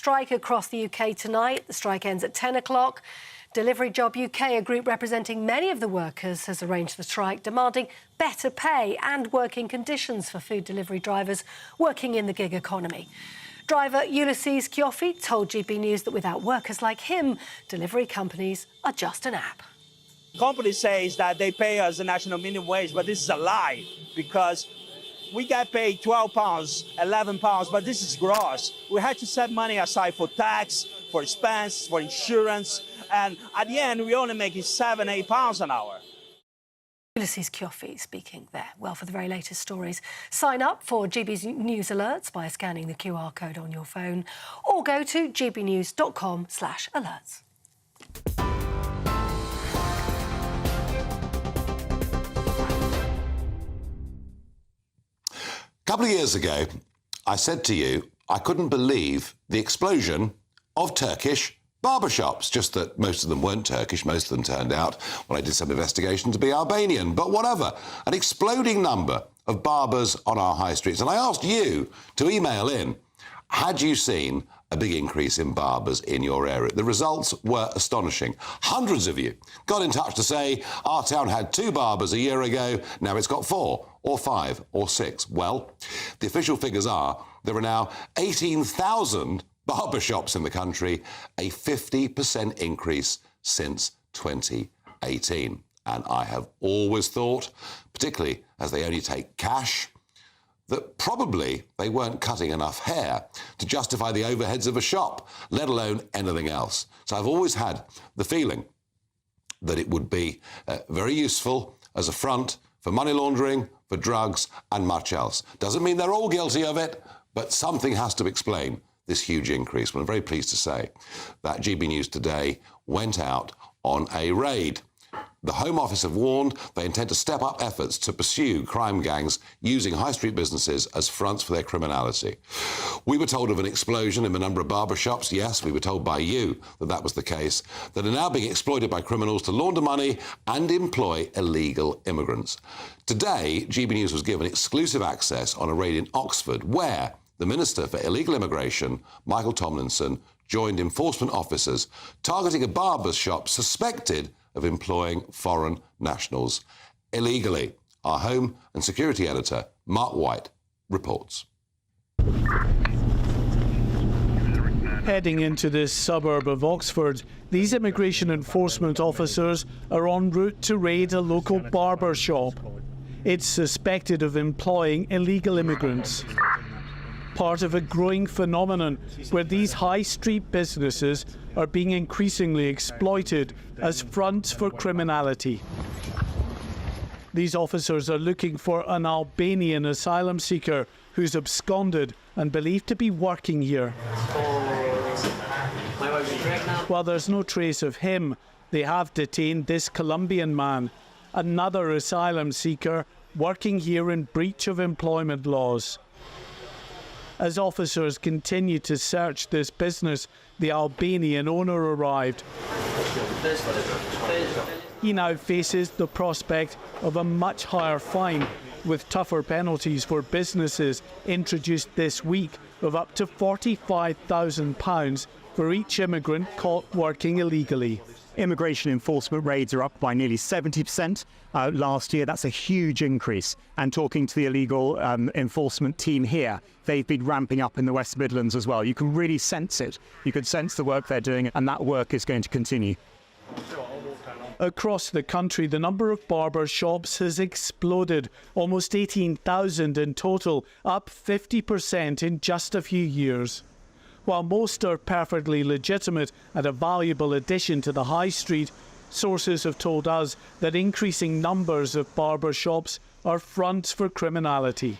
Strike across the UK tonight. The strike ends at 10 o'clock. Delivery Job UK, a group representing many of the workers, has arranged the strike, demanding better pay and working conditions for food delivery drivers working in the gig economy. Driver Ulysses Kiofi told GB News that without workers like him, delivery companies are just an app. Company says that they pay us the national minimum wage, but this is a lie, because we get paid £12, £11, but this is gross. We had to set money aside for tax, for expense, for insurance, and at the end, we're only making £7, £8 an hour. Ulysses Kiofi speaking there. Well, for the very latest stories, sign up for GB's News Alerts by scanning the QR code on your phone or go to gbnews.com/alerts. A couple of years ago, I said to you I couldn't believe the explosion of Turkish barbershops, just that most of them weren't Turkish. Most of them turned out, when I did some investigation, to be Albanian. But whatever, an exploding number of barbers on our high streets. And I asked you to email in, had you seen a big increase in barbers in your area? The results were astonishing. Hundreds of you got in touch to say our town had 2 barbers a year ago, now it's got 4 or 5 or 6. Well, the official figures are there are now 18,000 barbershops in the country, a 50% increase since 2018. And I have always thought, particularly as they only take cash, that probably they weren't cutting enough hair to justify the overheads of a shop, let alone anything else. So I've always had the feeling that it would be very useful as a front for money laundering, for drugs and much else. Doesn't mean they're all guilty of it, but something has to explain this huge increase. Well, I'm very pleased to say that GB News today went out on a raid. The Home Office have warned they intend to step up efforts to pursue crime gangs using high street businesses as fronts for their criminality. We were told of an explosion in the number of barbershops. Yes, we were told by you that that was the case, that are now being exploited by criminals to launder money and employ illegal immigrants. Today, GB News was given exclusive access on a raid in Oxford, where the Minister for Illegal Immigration, Michael Tomlinson, joined enforcement officers targeting a barber shop suspected of employing foreign nationals illegally. Our Home and Security Editor, Mark White, reports. Heading into this suburb of Oxford, these immigration enforcement officers are en route to raid a local barber shop. It's suspected of employing illegal immigrants. Part of a growing phenomenon where these high street businesses are being increasingly exploited as fronts for criminality. These officers are looking for an Albanian asylum seeker who's absconded and believed to be working here. While there's no trace of him, they have detained this Colombian man, another asylum seeker working here in breach of employment laws. As officers continue to search this business, the Albanian owner arrived. He now faces the prospect of a much higher fine, with tougher penalties for businesses introduced this week of up to £45,000 for each immigrant caught working illegally. Immigration enforcement raids are up by nearly 70% last year. That's a huge increase. And talking to the illegal enforcement team here, they've been ramping up in the West Midlands as well. You can really sense it. You can sense the work they're doing, and that work is going to continue. Across the country, the number of barber shops has exploded, almost 18,000 in total, up 50% in just a few years. While most are perfectly legitimate and a valuable addition to the high street, sources have told us that increasing numbers of barber shops are fronts for criminality.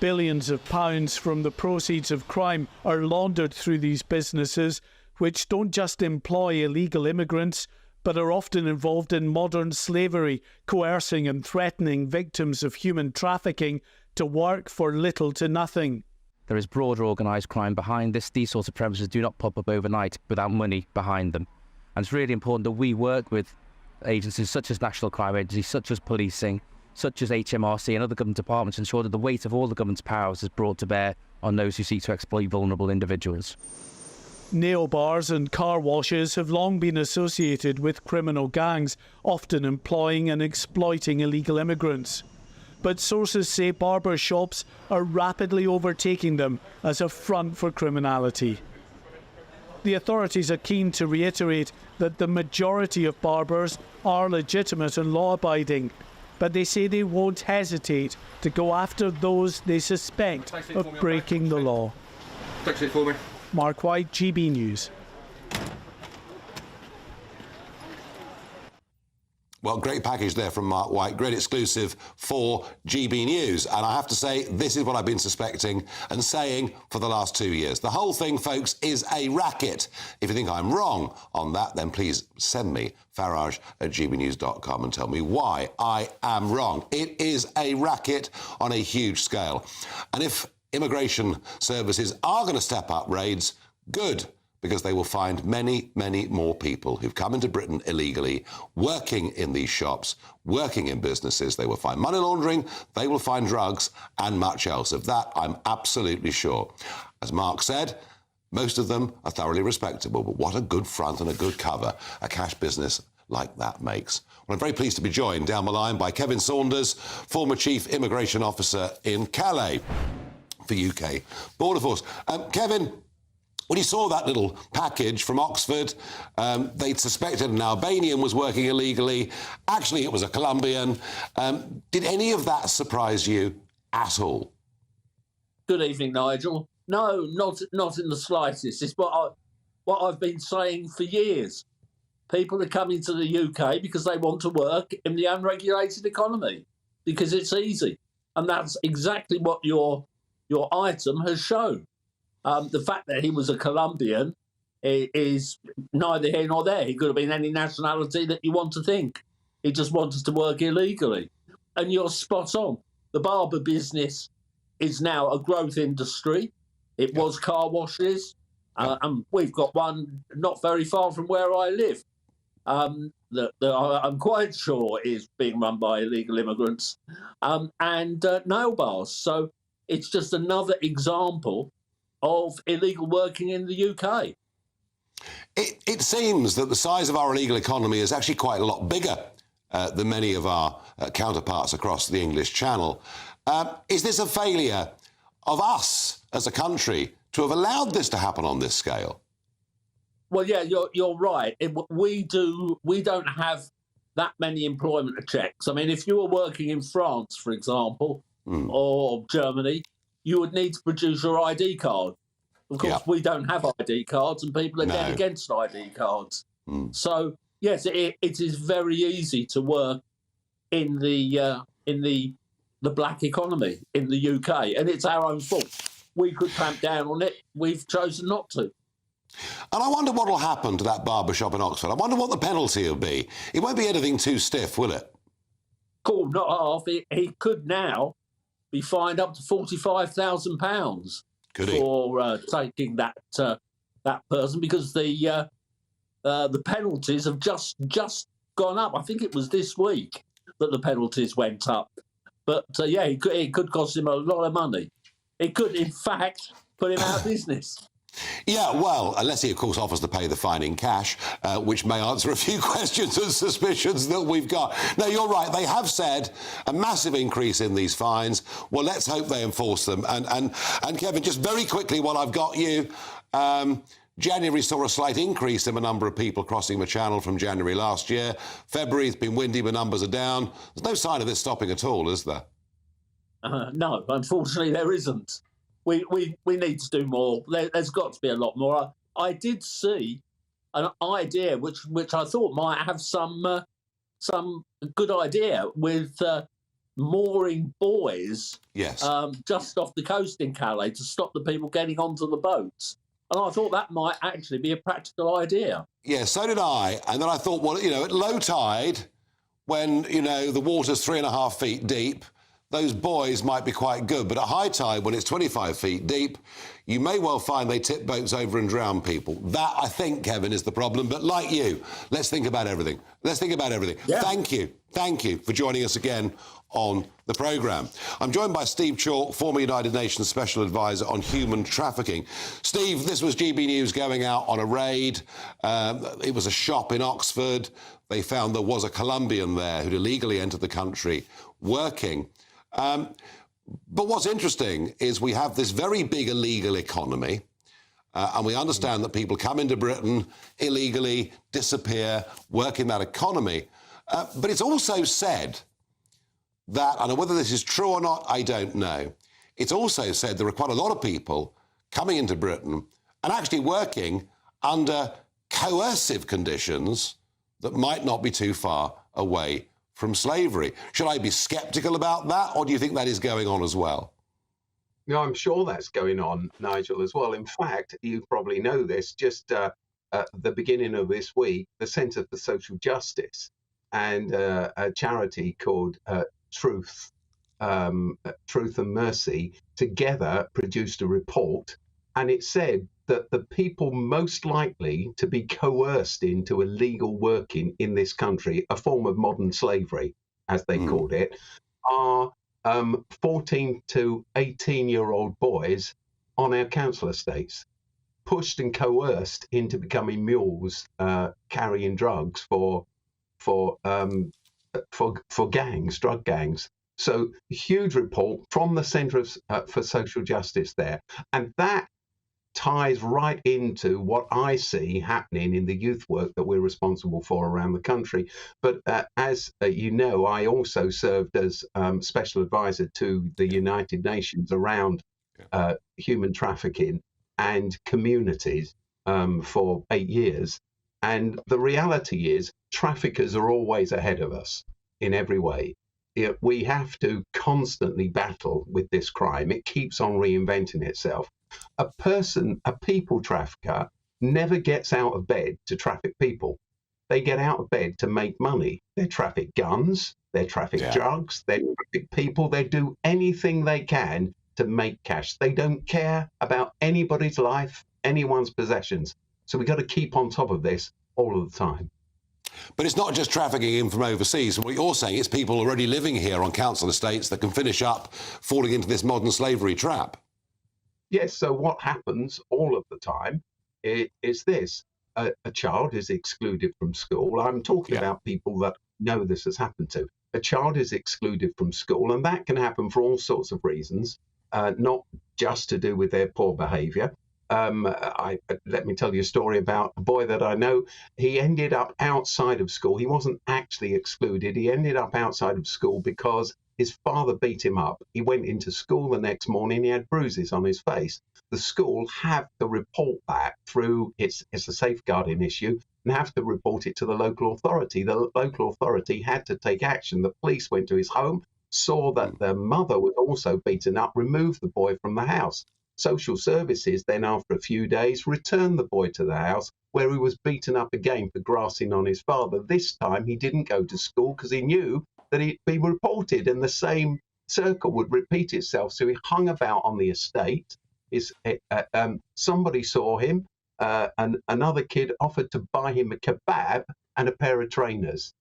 Billions of pounds from the proceeds of crime are laundered through these businesses, which don't just employ illegal immigrants, but are often involved in modern slavery, coercing and threatening victims of human trafficking to work for little to nothing. There is broader organised crime behind this. These sorts of premises do not pop up overnight without money behind them. And it's really important that we work with agencies such as National Crime Agencies, such as policing, such as HMRC and other government departments, to ensure that the weight of all the government's powers is brought to bear on those who seek to exploit vulnerable individuals. Nail bars and car washes have long been associated with criminal gangs, often employing and exploiting illegal immigrants. But sources say barber shops are rapidly overtaking them as a front for criminality. The authorities are keen to reiterate that the majority of barbers are legitimate and law-abiding, but they say they won't hesitate to go after those they suspect of breaking the law. Mark White, GB News. Well, great package there from Mark White, great exclusive for GB News. And I have to say, this is what I've been suspecting and saying for the last 2 years. The whole thing, folks, is a racket. If you think I'm wrong on that, then please send me farage@gbnews.com and tell me why I am wrong. It is a racket on a huge scale. And if immigration services are going to step up raids, good, because they will find many, many more people who've come into Britain illegally, working in these shops, working in businesses. They will find money laundering, they will find drugs, and much else. Of that, I'm absolutely sure. As Mark said, most of them are thoroughly respectable, but what a good front and a good cover a cash business like that makes. Well, I'm very pleased to be joined down the line by Kevin Saunders, former Chief Immigration Officer in Calais for UK Border Force. Kevin, when you saw that little package from Oxford, they'd suspected an Albanian was working illegally. Actually, it was a Colombian. Did any of that surprise you at all? Good evening, Nigel. No, not in the slightest. It's what I've been saying for years. People are coming to the UK because they want to work in the unregulated economy, because it's easy. And that's exactly what your item has shown. The fact that he was a Colombian is neither here nor there. He could have been any nationality that you want to think. He just wanted to work illegally. And you're spot on. The barber business is now a growth industry. It was car washes. And we've got one not very far from where I live that I'm quite sure is being run by illegal immigrants, and nail bars. So it's just another example of illegal working in the UK. It seems that the size of our illegal economy is actually quite a lot bigger than many of our counterparts across the English Channel. Is this a failure of us as a country to have allowed this to happen on this scale? Well, yeah, you're right. We don't have that many employment checks. I mean, if you were working in France, for example, or Germany, you would need to produce your ID card. Of course, we don't have ID cards, and people are dead against ID cards. So, yes, it is very easy to work in the black economy in the UK, and it's our own fault. We could clamp down on it. We've chosen not to. And I wonder what will happen to that barber shop in Oxford. I wonder what the penalty will be. It won't be anything too stiff, will it? Cool, not half. He could now be fined up to £45,000 for taking that person, because the penalties have just gone up. I think it was this week that the penalties went up. But yeah, it could cost him a lot of money. It could, in fact, put him out of business. Yeah, well, unless he, of course, offers to pay the fine in cash, which may answer a few questions and suspicions that we've got. No, you're right. They have said a massive increase in these fines. Well, let's hope they enforce them. And Kevin, just very quickly, while I've got you, January saw a slight increase in the number of people crossing the Channel from January last year. February's been windy, the numbers are down. There's no sign of this stopping at all, is there? No, unfortunately, there isn't. We need to do more. There's got to be a lot more. I did see an idea which I thought might have some good idea with mooring buoys just off the coast in Calais to stop the people getting onto the boats. And I thought that might actually be a practical idea. Yeah, so did I. And then I thought, well, at low tide, when, the water's 3.5 feet deep, those buoys might be quite good. But at high tide, when it's 25 feet deep, you may well find they tip boats over and drown people. That, I think, Kevin, is the problem. But like you, let's think about everything. Yeah. Thank you for joining us again on the programme. I'm joined by Steve Chalk, former United Nations Special Advisor on Human Trafficking. Steve, this was GB News going out on a raid. It was a shop in Oxford. They found there was a Colombian there who'd illegally entered the country working. But what's interesting is we have this very big illegal economy, and we understand that people come into Britain illegally, disappear, work in that economy. But it's also said that, and whether this is true or not, I don't know, it's also said there are quite a lot of people coming into Britain and actually working under coercive conditions that might not be too far away from slavery. Should I be sceptical about that, or do you think that is going on as well? No, I'm sure that's going on, Nigel, as well. In fact, you probably know this, just at the beginning of this week, the Centre for Social Justice and a charity called Truth and Mercy together produced a report, and it said that the people most likely to be coerced into illegal working in this country, a form of modern slavery, as they called it, are 14 to 18-year-old boys on our council estates, pushed and coerced into becoming mules, carrying drugs for gangs, drug gangs. So huge report from the Centre for Social Justice there. And that ties right into what I see happening in the youth work that we're responsible for around the country. But as you know, I also served as special advisor to the United Nations around human trafficking and communities for 8 years. And the reality is traffickers are always ahead of us in every way. We have to constantly battle with this crime. It keeps on reinventing itself. A people trafficker never gets out of bed to traffic people. They get out of bed to make money. They traffic guns, they traffic drugs, they traffic people. They do anything they can to make cash. They don't care about anybody's life, anyone's possessions. So we've got to keep on top of this all of the time. But it's not just trafficking in from overseas. What you're saying is people already living here on council estates that can finish up falling into this modern slavery trap. Yes, so what happens all of the time is this. A child is excluded from school. I'm talking about people that know this has happened to. A child is excluded from school, and that can happen for all sorts of reasons, not just to do with their poor behaviour. Let me tell you a story about a boy that I know. He ended up outside of school. He wasn't actually excluded. He ended up outside of school because his father beat him up. He went into school the next morning. He had bruises on his face. The school have to report that through, it's a safeguarding issue, and have to report it to the local authority. The local authority had to take action. The police went to his home, saw that the mother was also beaten up, removed the boy from the house. Social services then, after a few days, returned the boy to the house where he was beaten up again for grassing on his father. This time he didn't go to school because he knew that he'd be reported and the same circle would repeat itself. So he hung about on the estate. Somebody saw him, and another kid offered to buy him a kebab and a pair of trainers.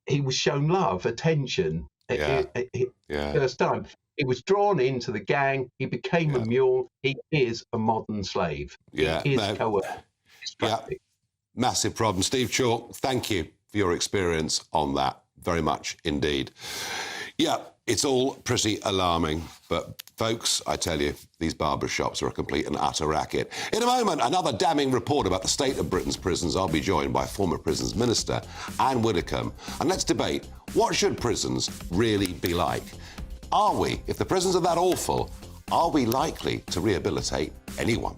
He was shown love, attention, first time. He was drawn into the gang. He became a mule. He is a modern slave. He is coerced. Massive problem. Steve Chalk, thank you for your experience on that. Very much indeed. Yeah, it's all pretty alarming. But, folks, I tell you, these Barber shops are a complete and utter racket. In a moment, another damning report about the state of Britain's prisons. I'll be joined by former Prisons Minister Anne Widdecombe. And let's debate, what should prisons really be like? Are we, if the prisons are that awful, are we likely to rehabilitate anyone?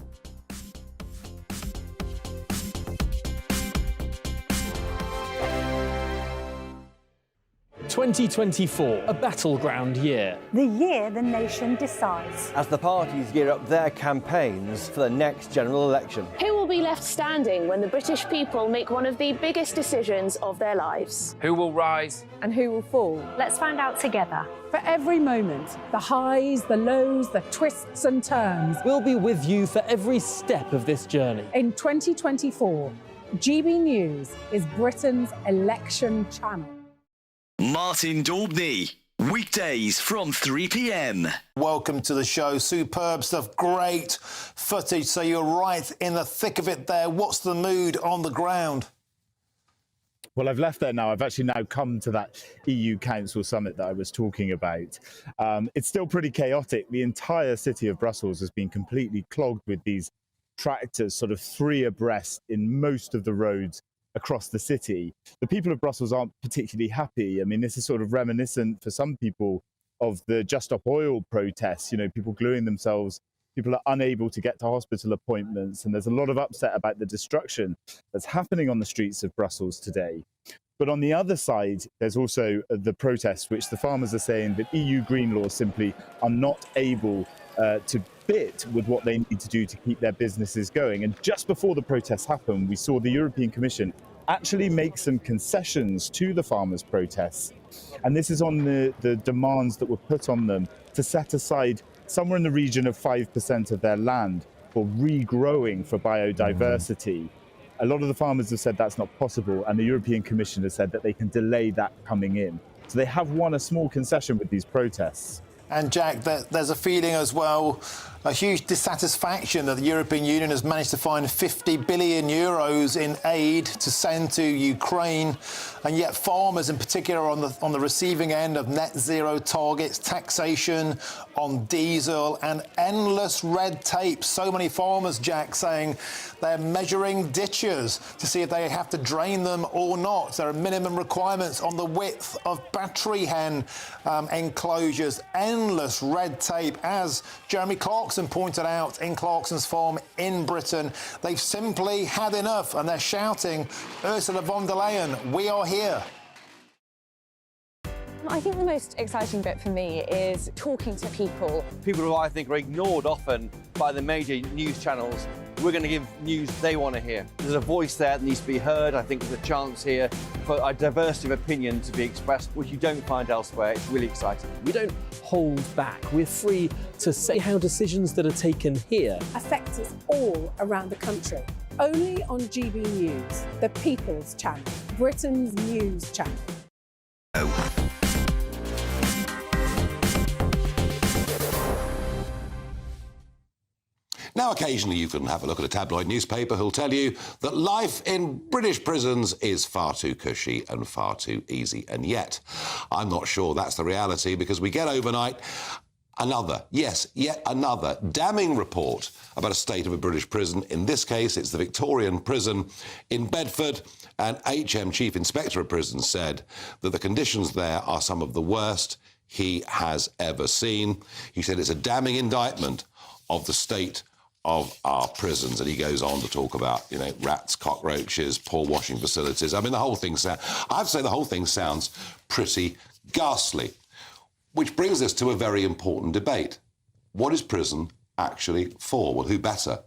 2024, a battleground year. The year the nation decides. As the parties gear up their campaigns for the next general election. Who will be left standing when the British people make one of the biggest decisions of their lives? Who will rise? And who will fall? Let's find out together. For every moment, the highs, the lows, the twists and turns. We'll be with you for every step of this journey. In 2024, GB News is Britain's election channel. Martin Daubney. Weekdays from 3 p.m. Welcome to the show. Superb stuff, great footage. So you're right in the thick of it there. What's the mood on the ground? Well, I've left there now. I've actually now come to that EU Council summit that I was talking about. It's still pretty chaotic. The entire city of Brussels has been completely clogged with these tractors, sort of 3 abreast in most of the roads across the city. The people of Brussels aren't particularly happy. I mean, this is sort of reminiscent for some people of the Just Stop Oil protests, you know, people gluing themselves. People are unable to get to hospital appointments, and there's a lot of upset about the destruction that's happening on the streets of Brussels today. But on the other side, there's also the protests, which the farmers are saying that EU green laws simply are not able to fit with what they need to do to keep their businesses going. And just before the protests happened, we saw the European Commission actually make some concessions to the farmers' protests. And this is on the demands that were put on them to set aside somewhere in the region of 5% of their land for regrowing for biodiversity. A lot of the farmers have said that's not possible, and the European Commission has said that they can delay that coming in. So they have won a small concession with these protests. And Jack, there's a feeling as well, a huge dissatisfaction that the European Union has managed to find 50 billion euros in aid to send to Ukraine, and yet farmers in particular are on the receiving end of net zero targets, taxation on diesel and endless red tape. So many farmers, Jack, saying they're measuring ditches to see if they have to drain them or not. There are minimum requirements on the width of battery hen enclosures, endless red tape. As Jeremy Clarkson pointed out in Clarkson's farm in Britain, they've simply had enough, and they're shouting, Ursula von der Leyen, we are here. I think the most exciting bit for me is talking to people. People who I think are ignored often by the major news channels. We're going to give news they want to hear. There's a voice there that needs to be heard. I think there's a chance here for a diversity of opinion to be expressed, which you don't find elsewhere. It's really exciting. We don't hold back. We're free to say how decisions that are taken here affect us all around the country. Only on GB News, the People's Channel, Britain's news channel. Now, occasionally you can have a look at a tabloid newspaper who'll tell you that life in British prisons is far too cushy and far too easy. And yet, I'm not sure that's the reality, because we get overnight yet another damning report about a state of a British prison. In this case, it's the Victorian prison in Bedford, and HM Chief Inspector of Prisons said that the conditions there are some of the worst he has ever seen. He said it's a damning indictment of the state of our prisons, and he goes on to talk about, you know, rats, cockroaches, poor washing facilities. I mean, the whole thing sounds pretty ghastly, which brings us to a very important debate. What is prison actually for? Well, who better?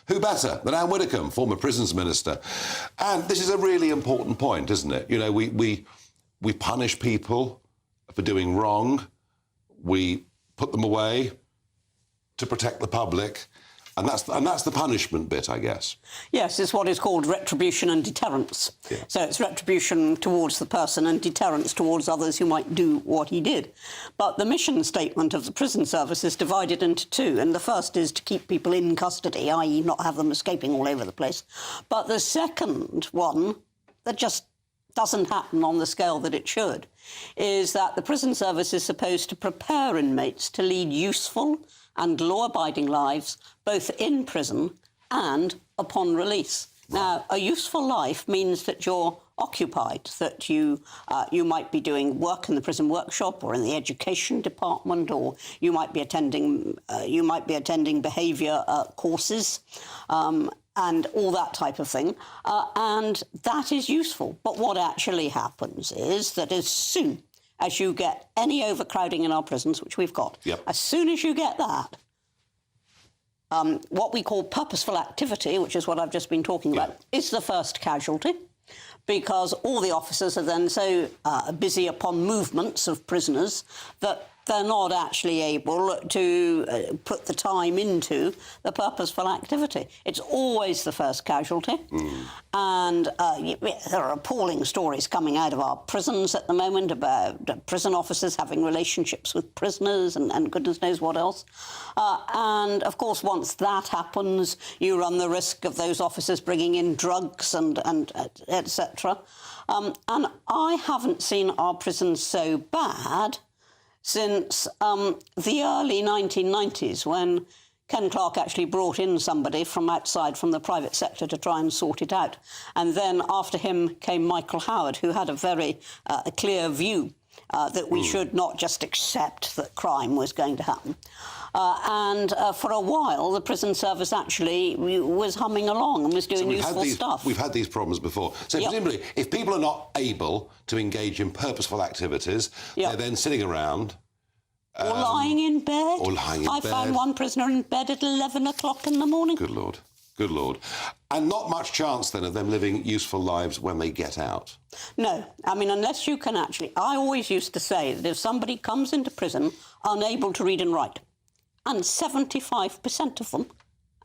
Who better than Anne Widdecombe, former prisons minister? And this is a really important point, isn't it? You know, we punish people for doing wrong. We put them away to protect the public. And that's the punishment bit, I guess. Yes, it's what is called retribution and deterrence. Yeah. So it's retribution towards the person and deterrence towards others who might do what he did. But the mission statement of the prison service is divided into two, and the first is to keep people in custody, i.e. not have them escaping all over the place. But the second one, that just doesn't happen on the scale that it should, is that the prison service is supposed to prepare inmates to lead useful and law-abiding lives, both in prison and upon release. Now, a useful life means that you're occupied, that you might be doing work in the prison workshop or in the education department, or you might be attending behaviour courses and all that type of thing, and that is useful. But what actually happens is that as soon as you get any overcrowding in our prisons, which we've got, as soon as you get that, what we call purposeful activity, which is what I've just been talking about, is the first casualty, because all the officers are then so busy upon movements of prisoners that they're not actually able to put the time into the purposeful activity. It's always the first casualty. And there are appalling stories coming out of our prisons at the moment about prison officers having relationships with prisoners and goodness knows what else. And, of course, once that happens, you run the risk of those officers bringing in drugs and etc. And I haven't seen our prisons so bad since the early 1990s, when Ken Clarke actually brought in somebody from outside, from the private sector, to try and sort it out. And then after him came Michael Howard, who had a very clear view that we should not just accept that crime was going to happen. And for a while, the prison service actually was humming along and was doing useful stuff. We've had these problems before. So presumably, if people are not able to engage in purposeful activities, they're then sitting around. Or lying in bed. Or lying in bed. I found one prisoner in bed at 11 o'clock in the morning. Good Lord. Good Lord. And not much chance, then, of them living useful lives when they get out? No. I mean, unless you can actually... I always used to say that if somebody comes into prison unable to read and write, and 75% of them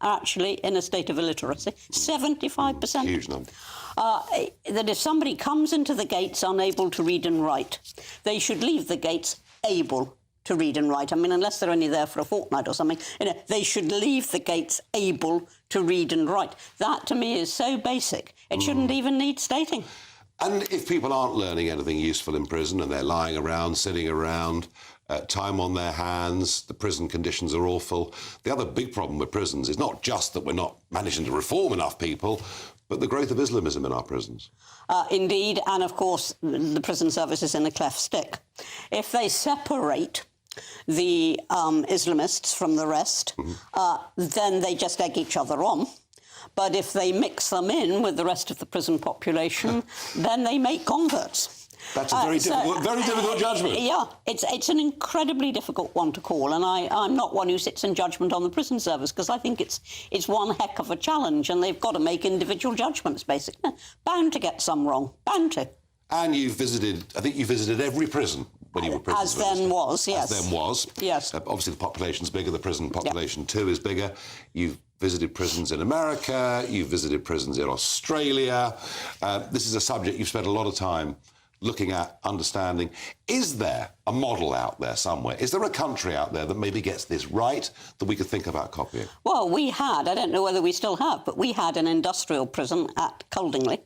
are actually in a state of illiteracy, 75%. Huge number. That if somebody comes into the gates unable to read and write, they should leave the gates able to read and write. I mean, unless they're only there for a fortnight or something, they should leave the gates able to read and write. That, to me, is so basic. It shouldn't even need stating. And if people aren't learning anything useful in prison and they're lying around, sitting around, time on their hands, the prison conditions are awful. The other big problem with prisons is not just that we're not managing to reform enough people, but the growth of Islamism in our prisons. Indeed, and of course, the prison service is in a cleft stick. If they separate the Islamists from the rest, then they just egg each other on. But if they mix them in with the rest of the prison population, then they make converts. That's a very difficult judgment. Yeah, it's an incredibly difficult one to call, and I'm not one who sits in judgment on the prison service, because I think it's one heck of a challenge, and they've got to make individual judgments, basically. Bound to get some wrong, bound to. And I think you visited every prison when you were prison As then was, yes. As then was. Yes. Obviously, the population's bigger, the prison population too is bigger. You've visited prisons in America, you've visited prisons in Australia. This is a subject you've spent a lot of time looking at, understanding. Is there a model out there somewhere? Is there a country out there that maybe gets this right that we could think about copying? Well, we had, I don't know whether we still have, but we had an industrial prison at Coldingley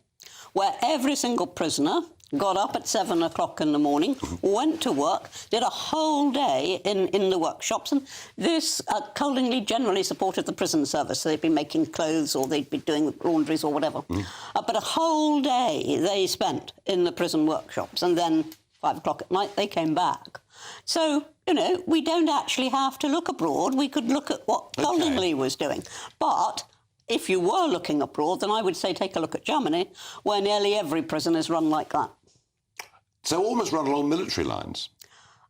where every single prisoner got up at 7 o'clock in the morning, went to work, did a whole day in the workshops. And this, Coldingley generally supported the prison service. So they'd be making clothes or they'd be doing laundries or whatever. But a whole day they spent in the prison workshops. And then 5 o'clock at night, they came back. So, we don't actually have to look abroad. We could look at what Coldingley was doing. But if you were looking abroad, then I would say take a look at Germany, where nearly every prison is run like that. So almost run along military lines?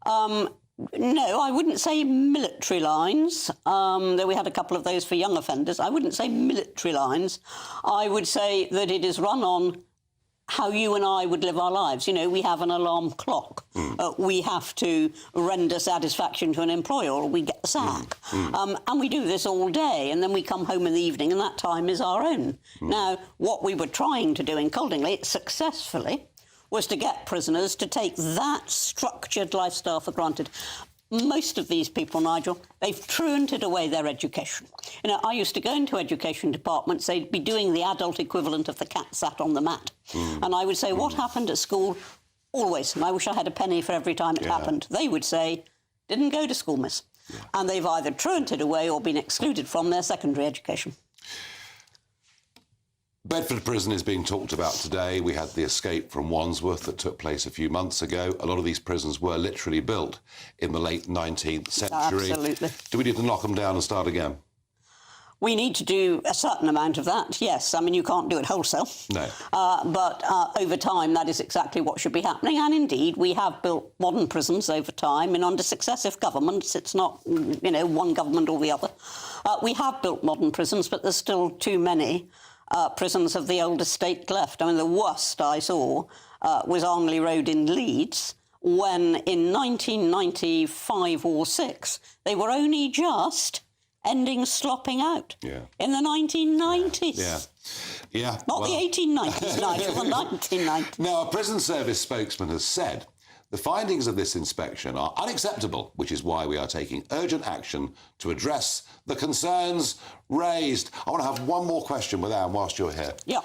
No, I wouldn't say military lines, though we had a couple of those for young offenders. I wouldn't say military lines. I would say that it is run on how you and I would live our lives. We have an alarm clock. We have to render satisfaction to an employer or we get the sack. And we do this all day, and then we come home in the evening, and that time is our own. Now, what we were trying to do in Coldingley, successfully, was to get prisoners to take that structured lifestyle for granted. Most of these people, Nigel, they've truanted away their education. I used to go into education departments, they'd be doing the adult equivalent of the cat sat on the mat. And I would say, what happened at school? Always, and I wish I had a penny for every time it happened. They would say, didn't go to school, miss. And they've either truanted away or been excluded from their secondary education. Bedford prison is being talked about today. We had the escape from Wandsworth that took place a few months ago. A lot of these prisons were literally built in the late 19th century. Absolutely. Do we need to knock them down and start again? We need to do a certain amount of that, yes. I mean, you can't do it wholesale. No. But over time, that is exactly what should be happening. And indeed, we have built modern prisons over time. And under successive governments, it's not, one government or the other. We have built modern prisons, but there's still too many prisons of the old estate left. I mean, the worst I saw was Arnley Road in Leeds, when in 1995 or 6 they were only just ending slopping out in the 1990s. Yeah. Not the 1890s, Nigel, the 1990s. Now, a prison service spokesman has said the findings of this inspection are unacceptable, which is why we are taking urgent action to address the concerns raised. I want to have one more question with Anne whilst you're here. Yeah.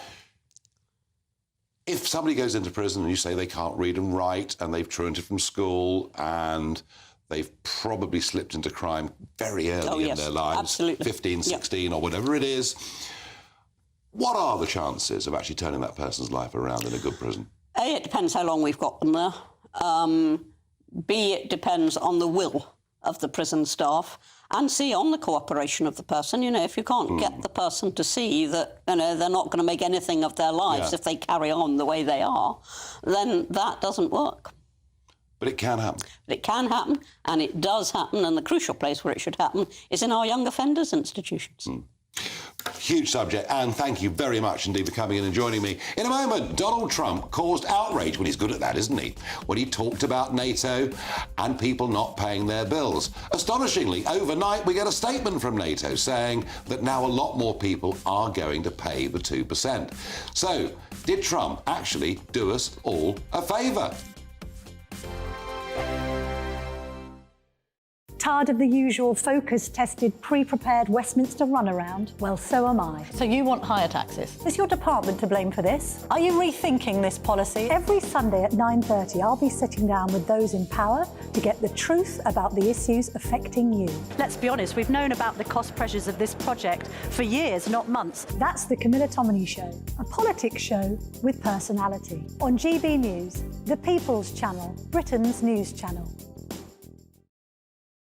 If somebody goes into prison and you say they can't read and write and they've truanted from school and they've probably slipped into crime very early in their lives, absolutely. 15, 16 or whatever it is, what are the chances of actually turning that person's life around in a good prison? A, it depends how long we've got them there. B, it depends on the will of the prison staff. And C, on the cooperation of the person. You know, if you can't get the person to see that, you know, they're not going to make anything of their lives if they carry on the way they are, then that doesn't work. But it can happen. But it can happen, and it does happen, and the crucial place where it should happen is in our young offenders institutions. Huge subject, and thank you very much indeed for coming in and joining me. In a moment, Donald Trump caused outrage, well, he's good at that, isn't he, when he talked about NATO and people not paying their bills. Astonishingly, overnight, we get a statement from NATO saying that now a lot more people are going to pay the 2%. So, did Trump actually do us all a favour? Tired of the usual focus-tested, pre-prepared Westminster runaround? Well, so am I. So you want higher taxes? Is your department to blame for this? Are you rethinking this policy? Every Sunday at 9:30, I'll be sitting down with those in power to get the truth about the issues affecting you. Let's be honest, we've known about the cost pressures of this project for years, not months. That's the Camilla Tominey Show, a politics show with personality. On GB News, the People's Channel, Britain's news channel.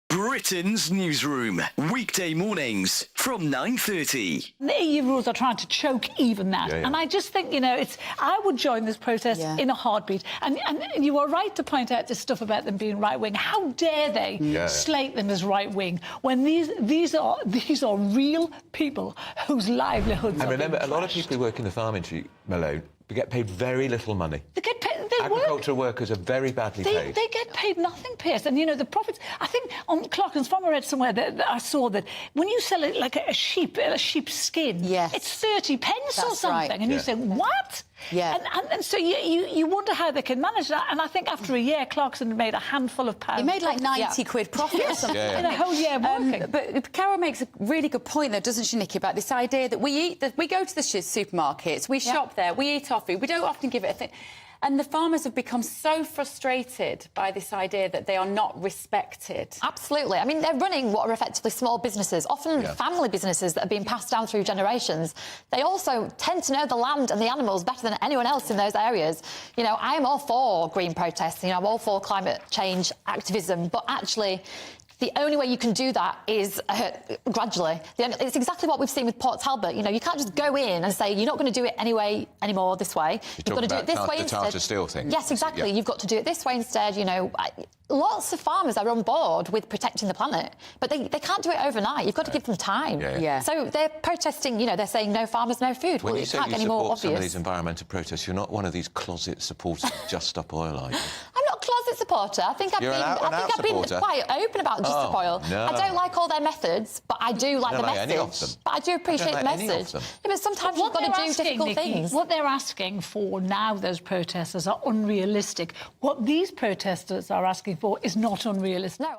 Britain's newsroom, weekday mornings from 9:30. The EU rules are trying to choke even that. And I just think, you know, I would join this protest in a heartbeat. And you are right to point out this stuff about them being right-wing. How dare they slate them as right-wing when these are real people whose livelihoods are remember, being a lot of trashed. people who work in the farm industry, Malone, get paid very little money. They get paid. Agricultural workers are very badly paid. They get paid nothing, Piers. And, you know, the profits... I think on Clark's Farm I read somewhere that I saw that when you sell it like a sheep's skin, it's 30 pence or something. Right. And you say, what? Yeah. And so you wonder how they can manage that. And I think after a year, Clarkson made a handful of pounds. He made like 90 quid profit or something. In a whole year working. But Carol makes a really good point there, doesn't she, Nikki, about this idea that we go to the supermarkets, we shop there, we eat our food, we don't often give it a thing. And the farmers have become so frustrated by this idea that they are not respected. Absolutely. I mean, they're running what are effectively small businesses, often family businesses that have been passed down through generations. They also tend to know the land and the animals better than anyone else in those areas. You know, I am all for green protests, you know, I'm all for climate change activism, but actually... the only way you can do that is gradually. It's exactly what we've seen with Port Talbot. You know, you can't just go in and say you're not going to do it anymore this way. You've got to do it this way instead. The Tata Steel thing. Yes, exactly. You've got to do it this way instead. You know, lots of farmers are on board with protecting the planet, but they can't do it overnight. You've got to give them time. So they're protesting. You know, they're saying no farmers, no food. When well, you say can't you get any more support obvious. some of these environmental protests, you're not one of these closet supporters of Just Stop Oil, are you? I'm not a closet supporter. I think I've been quite open about Just Stop Oil. No. I don't like all their methods, but I do like the message. Any of them. But I do appreciate the message. But sometimes you've got to do difficult things. What they're asking for now, those protesters, are unrealistic. What these protesters are asking for is not unrealistic. No.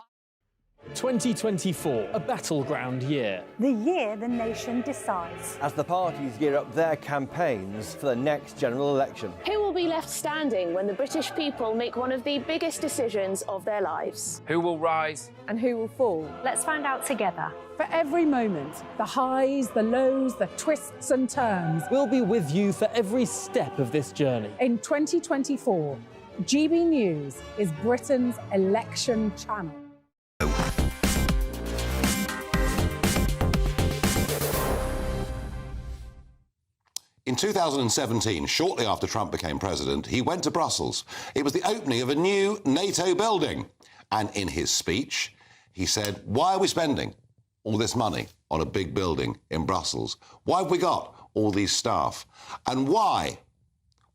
2024, a battleground year. The year the nation decides. As the parties gear up their campaigns for the next general election. Who will be left standing when the British people make one of the biggest decisions of their lives? Who will rise? And who will fall? Let's find out together. For every moment, the highs, the lows, the twists and turns. We'll be with you for every step of this journey. In 2024, GB News is Britain's election channel. In 2017, shortly after Trump became president, he went to Brussels. It was the opening of a new NATO building. And in his speech, he said, why are we spending all this money on a big building in Brussels? Why have we got all these staff? And why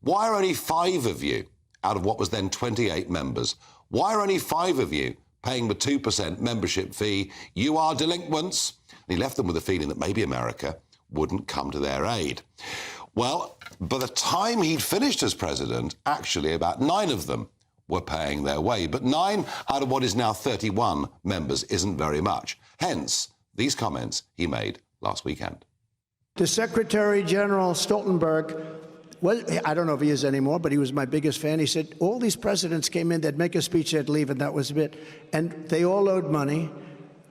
are only 5 of you out of what was then 28 members. Why are only 5 of you paying the 2% membership fee? You are delinquents. And he left them with a feeling that maybe America wouldn't come to their aid. Well, by the time he'd finished as president, actually about 9 of them were paying their way. But 9 out of what is now 31 members isn't very much. Hence, these comments he made last weekend. The Secretary General Stoltenberg, well, I don't know if he is anymore, but he was my biggest fan. He said all these presidents came in, they'd make a speech, they'd leave, and that was it. And they all owed money,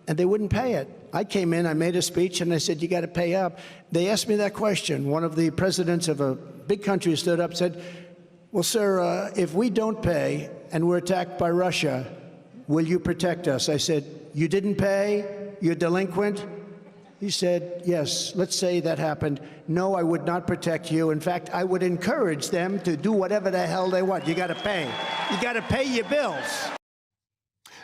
and they wouldn't pay it. I came in, I made a speech, and I said, you got to pay up. They asked me that question. One of the presidents of a big country stood up and said, well, sir, if we don't pay and we're attacked by Russia, will you protect us? I said, you didn't pay? You're delinquent? He said, yes, let's say that happened. No, I would not protect you. In fact, I would encourage them to do whatever the hell they want. You got to pay. You got to pay your bills.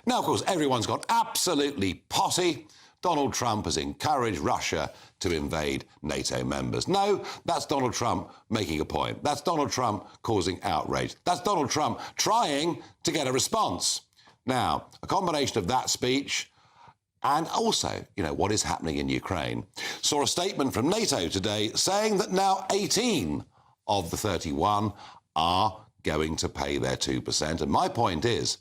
Now, of course, everyone's gone absolutely potty. Donald Trump has encouraged Russia to invade NATO members. No, that's Donald Trump making a point. That's Donald Trump causing outrage. That's Donald Trump trying to get a response. Now, a combination of that speech and also, what is happening in Ukraine, saw a statement from NATO today saying that now 18 of the 31 are going to pay their 2%. And my point is,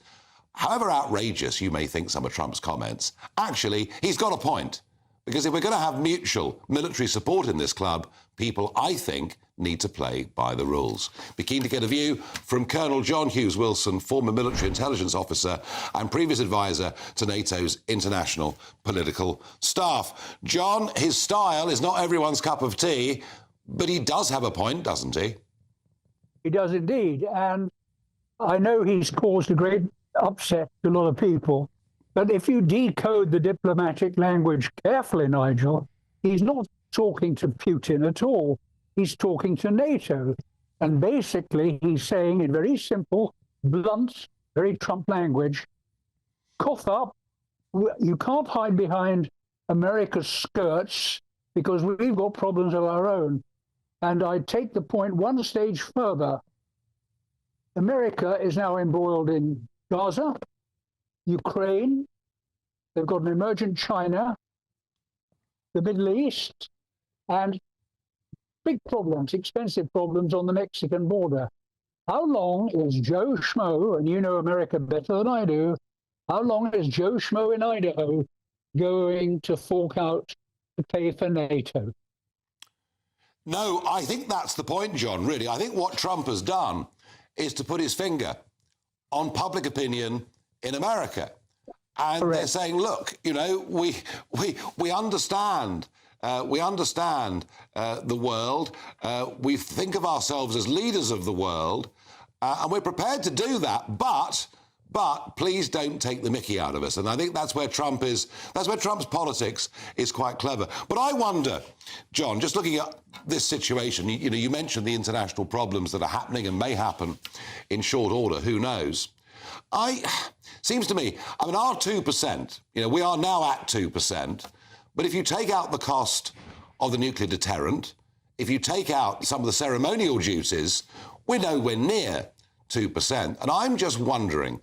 however outrageous you may think some of Trump's comments, actually, he's got a point. Because if we're going to have mutual military support in this club, people, I think, need to play by the rules. Be keen to get a view from Colonel John Hughes Wilson, former military intelligence officer and previous advisor to NATO's international political staff. John, his style is not everyone's cup of tea, but he does have a point, doesn't he? He does indeed. And I know he's caused a great upset to a lot of people. But if you decode the diplomatic language carefully, Nigel, he's not talking to Putin at all. He's talking to NATO. And basically, he's saying in very simple, blunt, very Trump language, cough up. You can't hide behind America's skirts because we've got problems of our own. And I take the point one stage further. America is now embroiled in Gaza, Ukraine, they've got an emergent China, the Middle East, and big problems, expensive problems on the Mexican border. How long is Joe Schmo, and you know America better than I do, how long is Joe Schmo in Idaho going to fork out to pay for NATO? No, I think that's the point, John, really. I think what Trump has done is to put his finger on public opinion in America. And correct. They're saying, look, we understand. We understand the world. We think of ourselves as leaders of the world, and we're prepared to do that. But please don't take the mickey out of us. And I think that's where Trump is. That's where Trump's politics is quite clever. But I wonder, John, just looking at this situation, you mentioned the international problems that are happening and may happen in short order. Who knows? Seems to me, our 2%, we are now at 2%, but if you take out the cost of the nuclear deterrent, if you take out some of the ceremonial duties, we're nowhere near 2%. And I'm just wondering,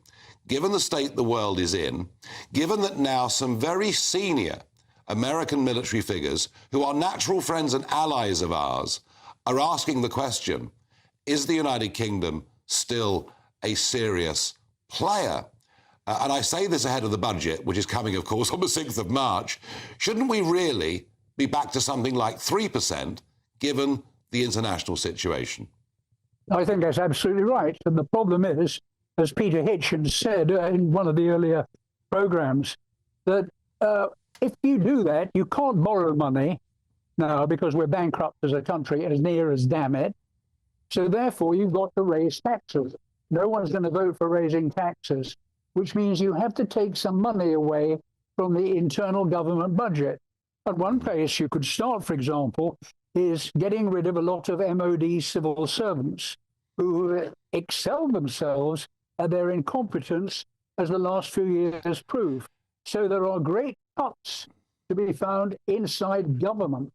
given the state the world is in, given that now some very senior American military figures who are natural friends and allies of ours are asking the question, is the United Kingdom still a serious player? And I say this ahead of the budget, which is coming, of course, on the 6th of March. Shouldn't we really be back to something like 3%, given the international situation? I think that's absolutely right. And the problem is, as Peter Hitchens said in one of the earlier programs, that if you do that, you can't borrow money now because we're bankrupt as a country, as near as damn it. So therefore, you've got to raise taxes. No one's going to vote for raising taxes, which means you have to take some money away from the internal government budget. And one place you could start, for example, is getting rid of a lot of MOD civil servants who excel themselves at their incompetence, as the last few years prove. So there are great cuts to be found inside government.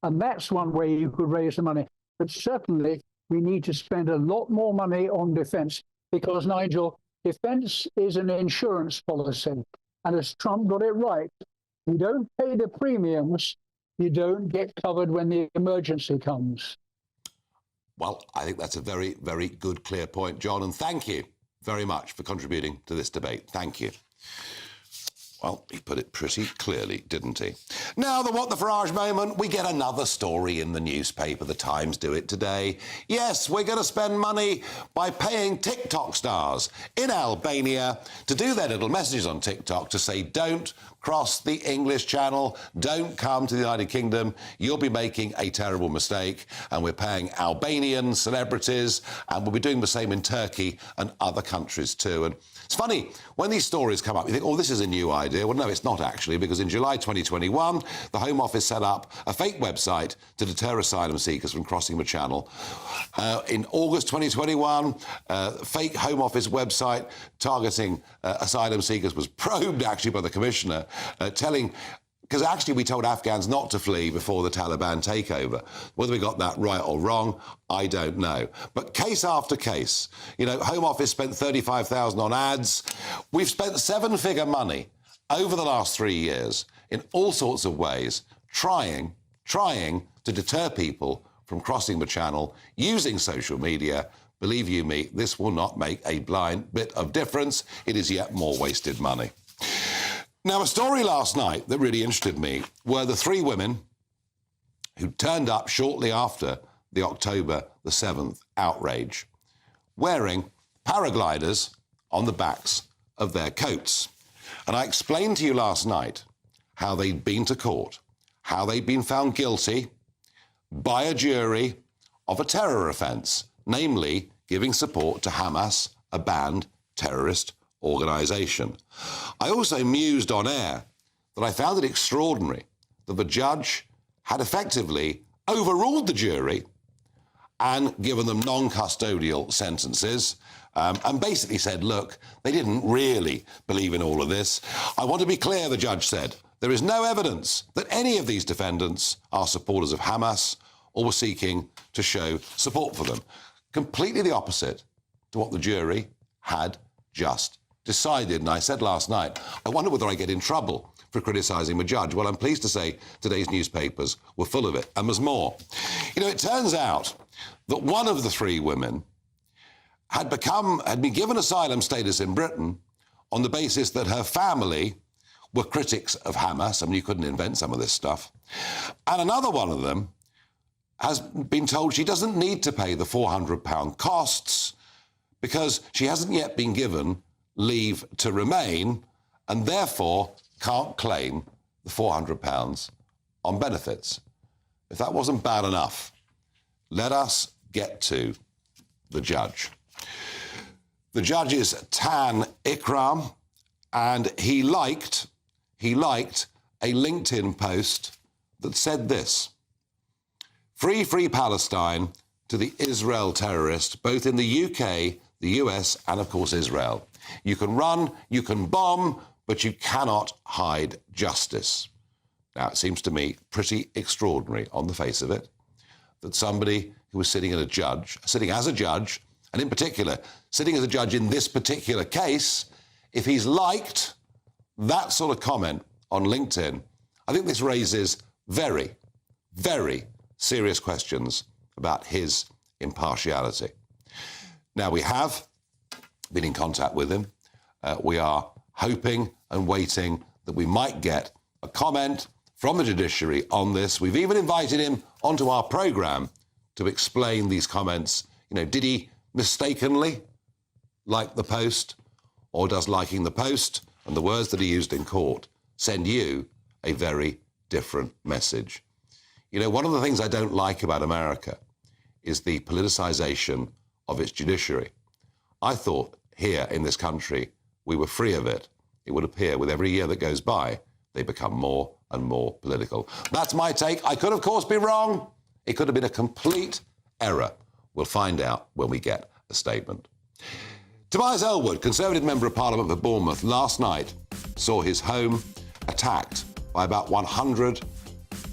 And that's one way you could raise the money. But certainly, we need to spend a lot more money on defense. Because, Nigel, defence is an insurance policy. And as Trump got it right, you don't pay the premiums, you don't get covered when the emergency comes. Well, I think that's a very, very good, clear point, John, and thank you very much for contributing to this debate. Thank you. Well, he put it pretty clearly, didn't he? Now, the What the Farage moment, we get another story in the newspaper. The Times do it today. Yes, we're going to spend money by paying TikTok stars in Albania to do their little messages on TikTok to say, don't cross the English Channel, don't come to the United Kingdom, you'll be making a terrible mistake. And we're paying Albanian celebrities, and we'll be doing the same in Turkey and other countries too. And it's funny, when these stories come up, you think, oh, this is a new idea. Well, no, it's not actually, because in July 2021, the Home Office set up a fake website to deter asylum seekers from crossing the Channel. In August 2021, fake Home Office website targeting asylum seekers was probed, actually, by the Commissioner, because actually we told Afghans not to flee before the Taliban takeover. Whether we got that right or wrong, I don't know. But case after case, you know, Home Office spent $35,000 on ads. We've spent seven-figure money over the last 3 years in all sorts of ways, trying to deter people from crossing the Channel using social media. Believe you me, this will not make a blind bit of difference. It is yet more wasted money. Now, a story last night that really interested me were the three women who turned up shortly after the October the 7th outrage, wearing paragliders on the backs of their coats. And I explained to you last night how they'd been to court, how they'd been found guilty by a jury of a terror offence, namely giving support to Hamas, a banned terrorist organisation. I also mused on air that I found it extraordinary that the judge had effectively overruled the jury and given them non-custodial sentences, and basically said, look, they didn't really believe in all of this. I want to be clear, the judge said, there is no evidence that any of these defendants are supporters of Hamas or were seeking to show support for them. Completely the opposite to what the jury had just decided. And I said last night, I wonder whether I get in trouble for criticising the judge. Well, I'm pleased to say today's newspapers were full of it, and there's more. You know, it turns out that one of the three women had been given asylum status in Britain on the basis that her family were critics of Hamas. I mean, you couldn't invent some of this stuff. And another one of them has been told she doesn't need to pay the £400 costs because she hasn't yet been given leave to remain and therefore can't claim the £400 on benefits. If that wasn't bad enough, let us get to the judge. The judge is Tan Ikram, and he liked a LinkedIn post that said this: Free Palestine to the Israel terrorists, both in the UK, the US, and of course Israel. You can run, you can bomb, but you cannot hide justice. Now, it seems to me pretty extraordinary on the face of it that somebody who was sitting as a judge, and in particular, sitting as a judge in this particular case, if he's liked that sort of comment on LinkedIn, I think this raises very, very serious questions about his impartiality. Now, we have been in contact with him. We are hoping and waiting that we might get a comment from the judiciary on this. We've even invited him onto our programme to explain these comments. You know, did he mistakenly like the post, or does liking the post and the words that he used in court send you a very different message? You know, one of the things I don't like about America is the politicisation of its judiciary. I thought here in this country we were free of it. It would appear with every year that goes by, they become more and more political. That's my take. I could, of course, be wrong. It could have been a complete error. We'll find out when we get a statement. Tobias Ellwood, Conservative Member of Parliament for Bournemouth, last night saw his home attacked by about 100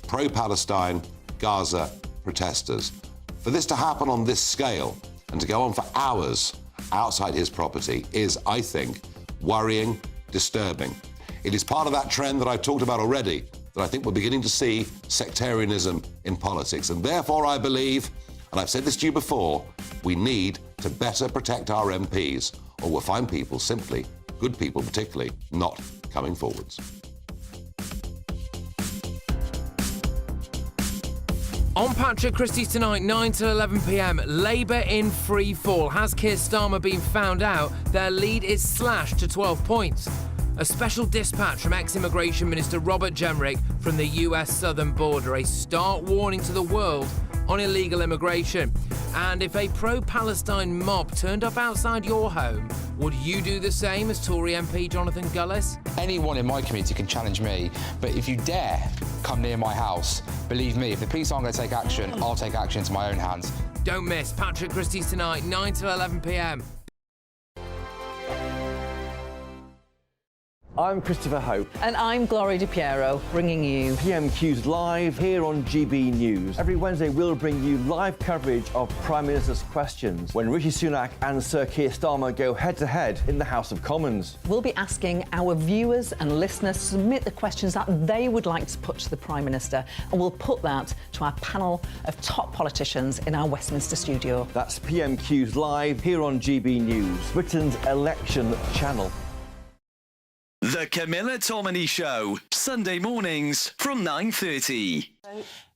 pro-Palestine Gaza protesters. For this to happen on this scale and to go on for hours outside his property is, I think, worrying, disturbing. It is part of that trend that I've talked about already, that I think we're beginning to see sectarianism in politics. And therefore, I believe, and I've said this to you before, we need to better protect our MPs, or we'll find people simply, good people particularly, not coming forwards. On Patrick Christie's tonight, 9 to 11 p.m, Labour in free fall. Has Keir Starmer been found out? Their lead is slashed to 12 points. A special dispatch from ex-immigration minister Robert Jenrick from the US southern border. A stark warning to the world on illegal immigration. And if a pro-Palestine mob turned up outside your home, would you do the same as Tory MP Jonathan Gullis? Anyone in my community can challenge me, but if you dare come near my house, believe me, if the police aren't going to take action, I'll take action into my own hands. Don't miss Patrick Christie's tonight, 9 to 11 p.m. I'm Christopher Hope. And I'm Gloria Di Piero, bringing you PMQ's live here on GB News. Every Wednesday, we'll bring you live coverage of Prime Minister's questions when Rishi Sunak and Sir Keir Starmer go head-to-head in the House of Commons. We'll be asking our viewers and listeners to submit the questions that they would like to put to the Prime Minister, and we'll put that to our panel of top politicians in our Westminster studio. That's PMQ's live here on GB News, Britain's election channel. The Camilla Tominey Show, Sunday mornings from 9:30.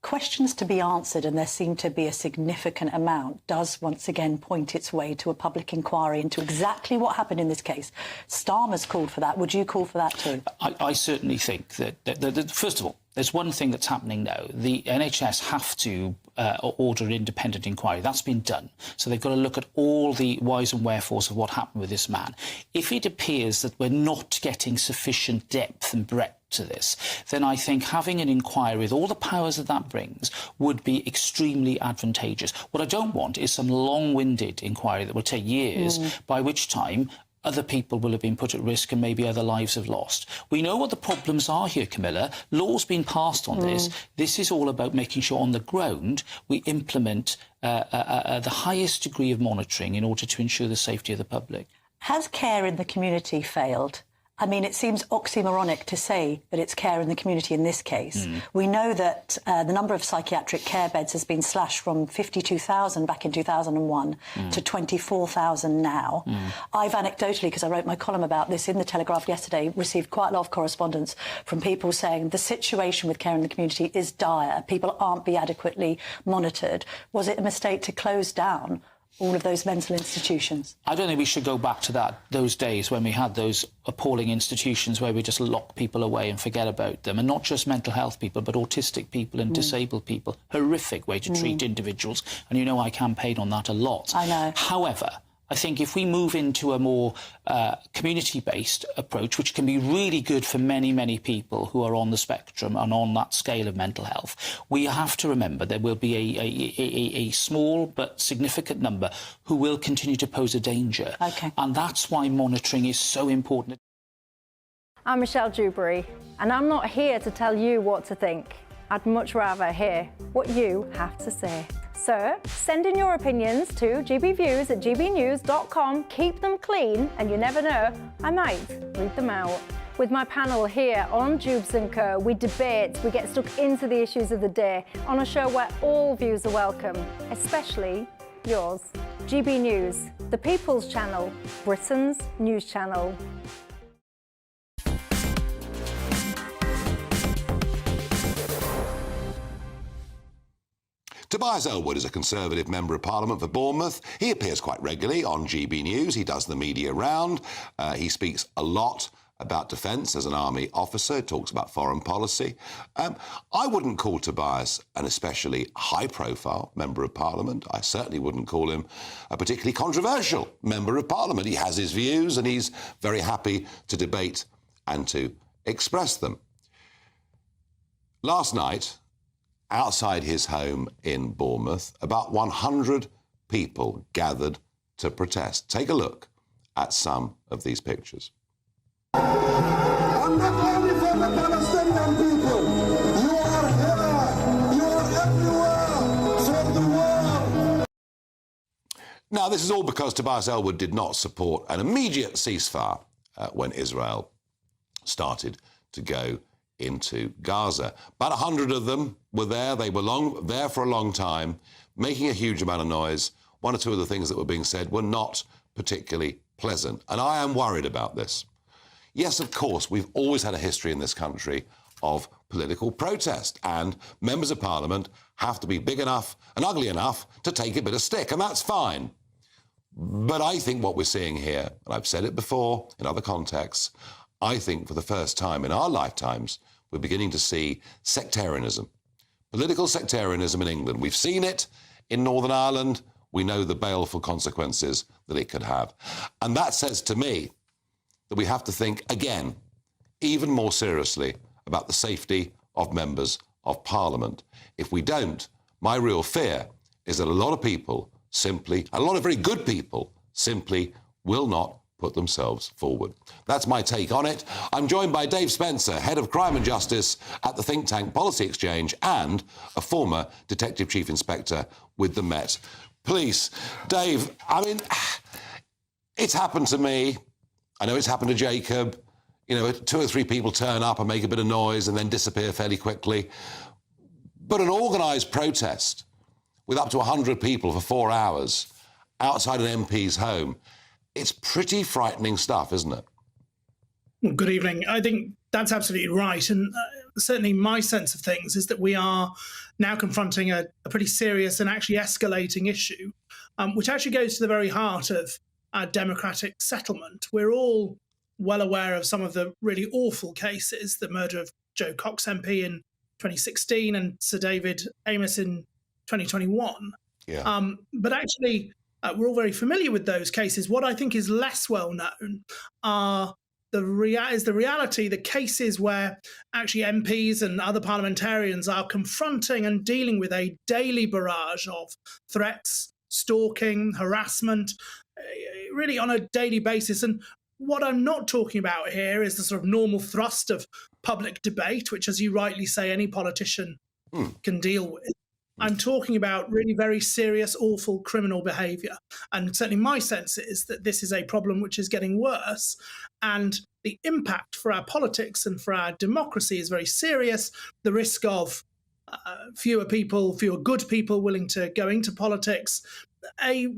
Questions to be answered, and there seem to be a significant amount, does once again point its way to a public inquiry into exactly what happened in this case. Starmer's called for that. Would you call for that too? I certainly think that first of all, there's one thing that's happening now. The NHS have to order an independent inquiry. That's been done. So they've got to look at all the whys and wherefores of what happened with this man. If it appears that we're not getting sufficient depth and breadth to this, then I think having an inquiry with all the powers that brings would be extremely advantageous. What I don't want is some long-winded inquiry that will take years, by which time other people will have been put at risk and maybe other lives have lost. We know what the problems are here, Camilla. Law's been passed on this. This is all about making sure on the ground we implement the highest degree of monitoring in order to ensure the safety of the public. Has care in the community failed? I mean, it seems oxymoronic to say that it's care in the community in this case. We know that the number of psychiatric care beds has been slashed from 52,000 back in 2001 to 24,000 now. I've anecdotally, because I wrote my column about this in the Telegraph yesterday, received quite a lot of correspondence from people saying the situation with care in the community is dire. People aren't being adequately monitored. Was it a mistake to close down all of those mental institutions? I don't think we should go back to those days when we had those appalling institutions where we just lock people away and forget about them, and not just mental health people, but autistic people and disabled people. Horrific way to treat individuals, and you know I campaign on that a lot. I know. However, I think if we move into a more community-based approach, which can be really good for many, many people who are on the spectrum and on that scale of mental health, we have to remember there will be a small but significant number who will continue to pose a danger. Okay. And that's why monitoring is so important. I'm Michelle Dewberry, and I'm not here to tell you what to think. I'd much rather hear what you have to say. So, send in your opinions to gbviews@gbnews.com. Keep them clean, and you never know, I might read them out. With my panel here on Jubes & Co, we debate, we get stuck into the issues of the day on a show where all views are welcome, especially yours. GB News, the People's Channel, Britain's news channel. Tobias Ellwood is a Conservative Member of Parliament for Bournemouth. He appears quite regularly on GB News. He does the media round. He speaks a lot about defence as an army officer. He talks about foreign policy. I wouldn't call Tobias an especially high-profile Member of Parliament. I certainly wouldn't call him a particularly controversial Member of Parliament. He has his views and he's very happy to debate and to express them. Last night, outside his home in Bournemouth, about 100 people gathered to protest. Take a look at some of these pictures. I'm not only for the Palestinian people. You are here. You are everywhere. Serve the world. Now, this is all because Tobias Ellwood did not support an immediate ceasefire when Israel started to go into Gaza. About 100 of them were there. They were there for a long time, making a huge amount of noise. One or two of the things that were being said were not particularly pleasant. And I am worried about this. Yes, of course, we've always had a history in this country of political protest, and members of Parliament have to be big enough and ugly enough to take a bit of stick, and that's fine. But I think what we're seeing here, and I've said it before in other contexts, I think for the first time in our lifetimes, we're beginning to see sectarianism, political sectarianism in England. We've seen it in Northern Ireland. We know the baleful consequences that it could have. And that says to me that we have to think again, even more seriously, about the safety of members of Parliament. If we don't, my real fear is that a lot of people simply, a lot of very good people simply will not put themselves forward. That's my take on it. I'm joined by Dave Spencer, Head of Crime and Justice at the think tank Policy Exchange and a former Detective Chief Inspector with the Met Police. Dave, I mean, it's happened to me. I know it's happened to Jacob. You know, 2 or 3 people turn up and make a bit of noise and then disappear fairly quickly. But an organised protest with up to 100 people for 4 hours outside an MP's home, it's pretty frightening stuff, isn't it? Well, good evening. I think that's absolutely right. And certainly my sense of things is that we are now confronting a pretty serious and actually escalating issue, which actually goes to the very heart of our democratic settlement. We're all well aware of some of the really awful cases, the murder of Joe Cox MP in 2016 and Sir David Amess in 2021. Yeah. But actually, we're all very familiar with those cases. What I think is less well known are the reality, the cases where actually MPs and other parliamentarians are confronting and dealing with a daily barrage of threats, stalking, harassment, really on a daily basis. And what I'm not talking about here is the sort of normal thrust of public debate, which, as you rightly say, any politician can deal with. I'm talking about really very serious, awful criminal behaviour. And certainly my sense is that this is a problem which is getting worse. And the impact for our politics and for our democracy is very serious. The risk of fewer good people willing to go into politics, a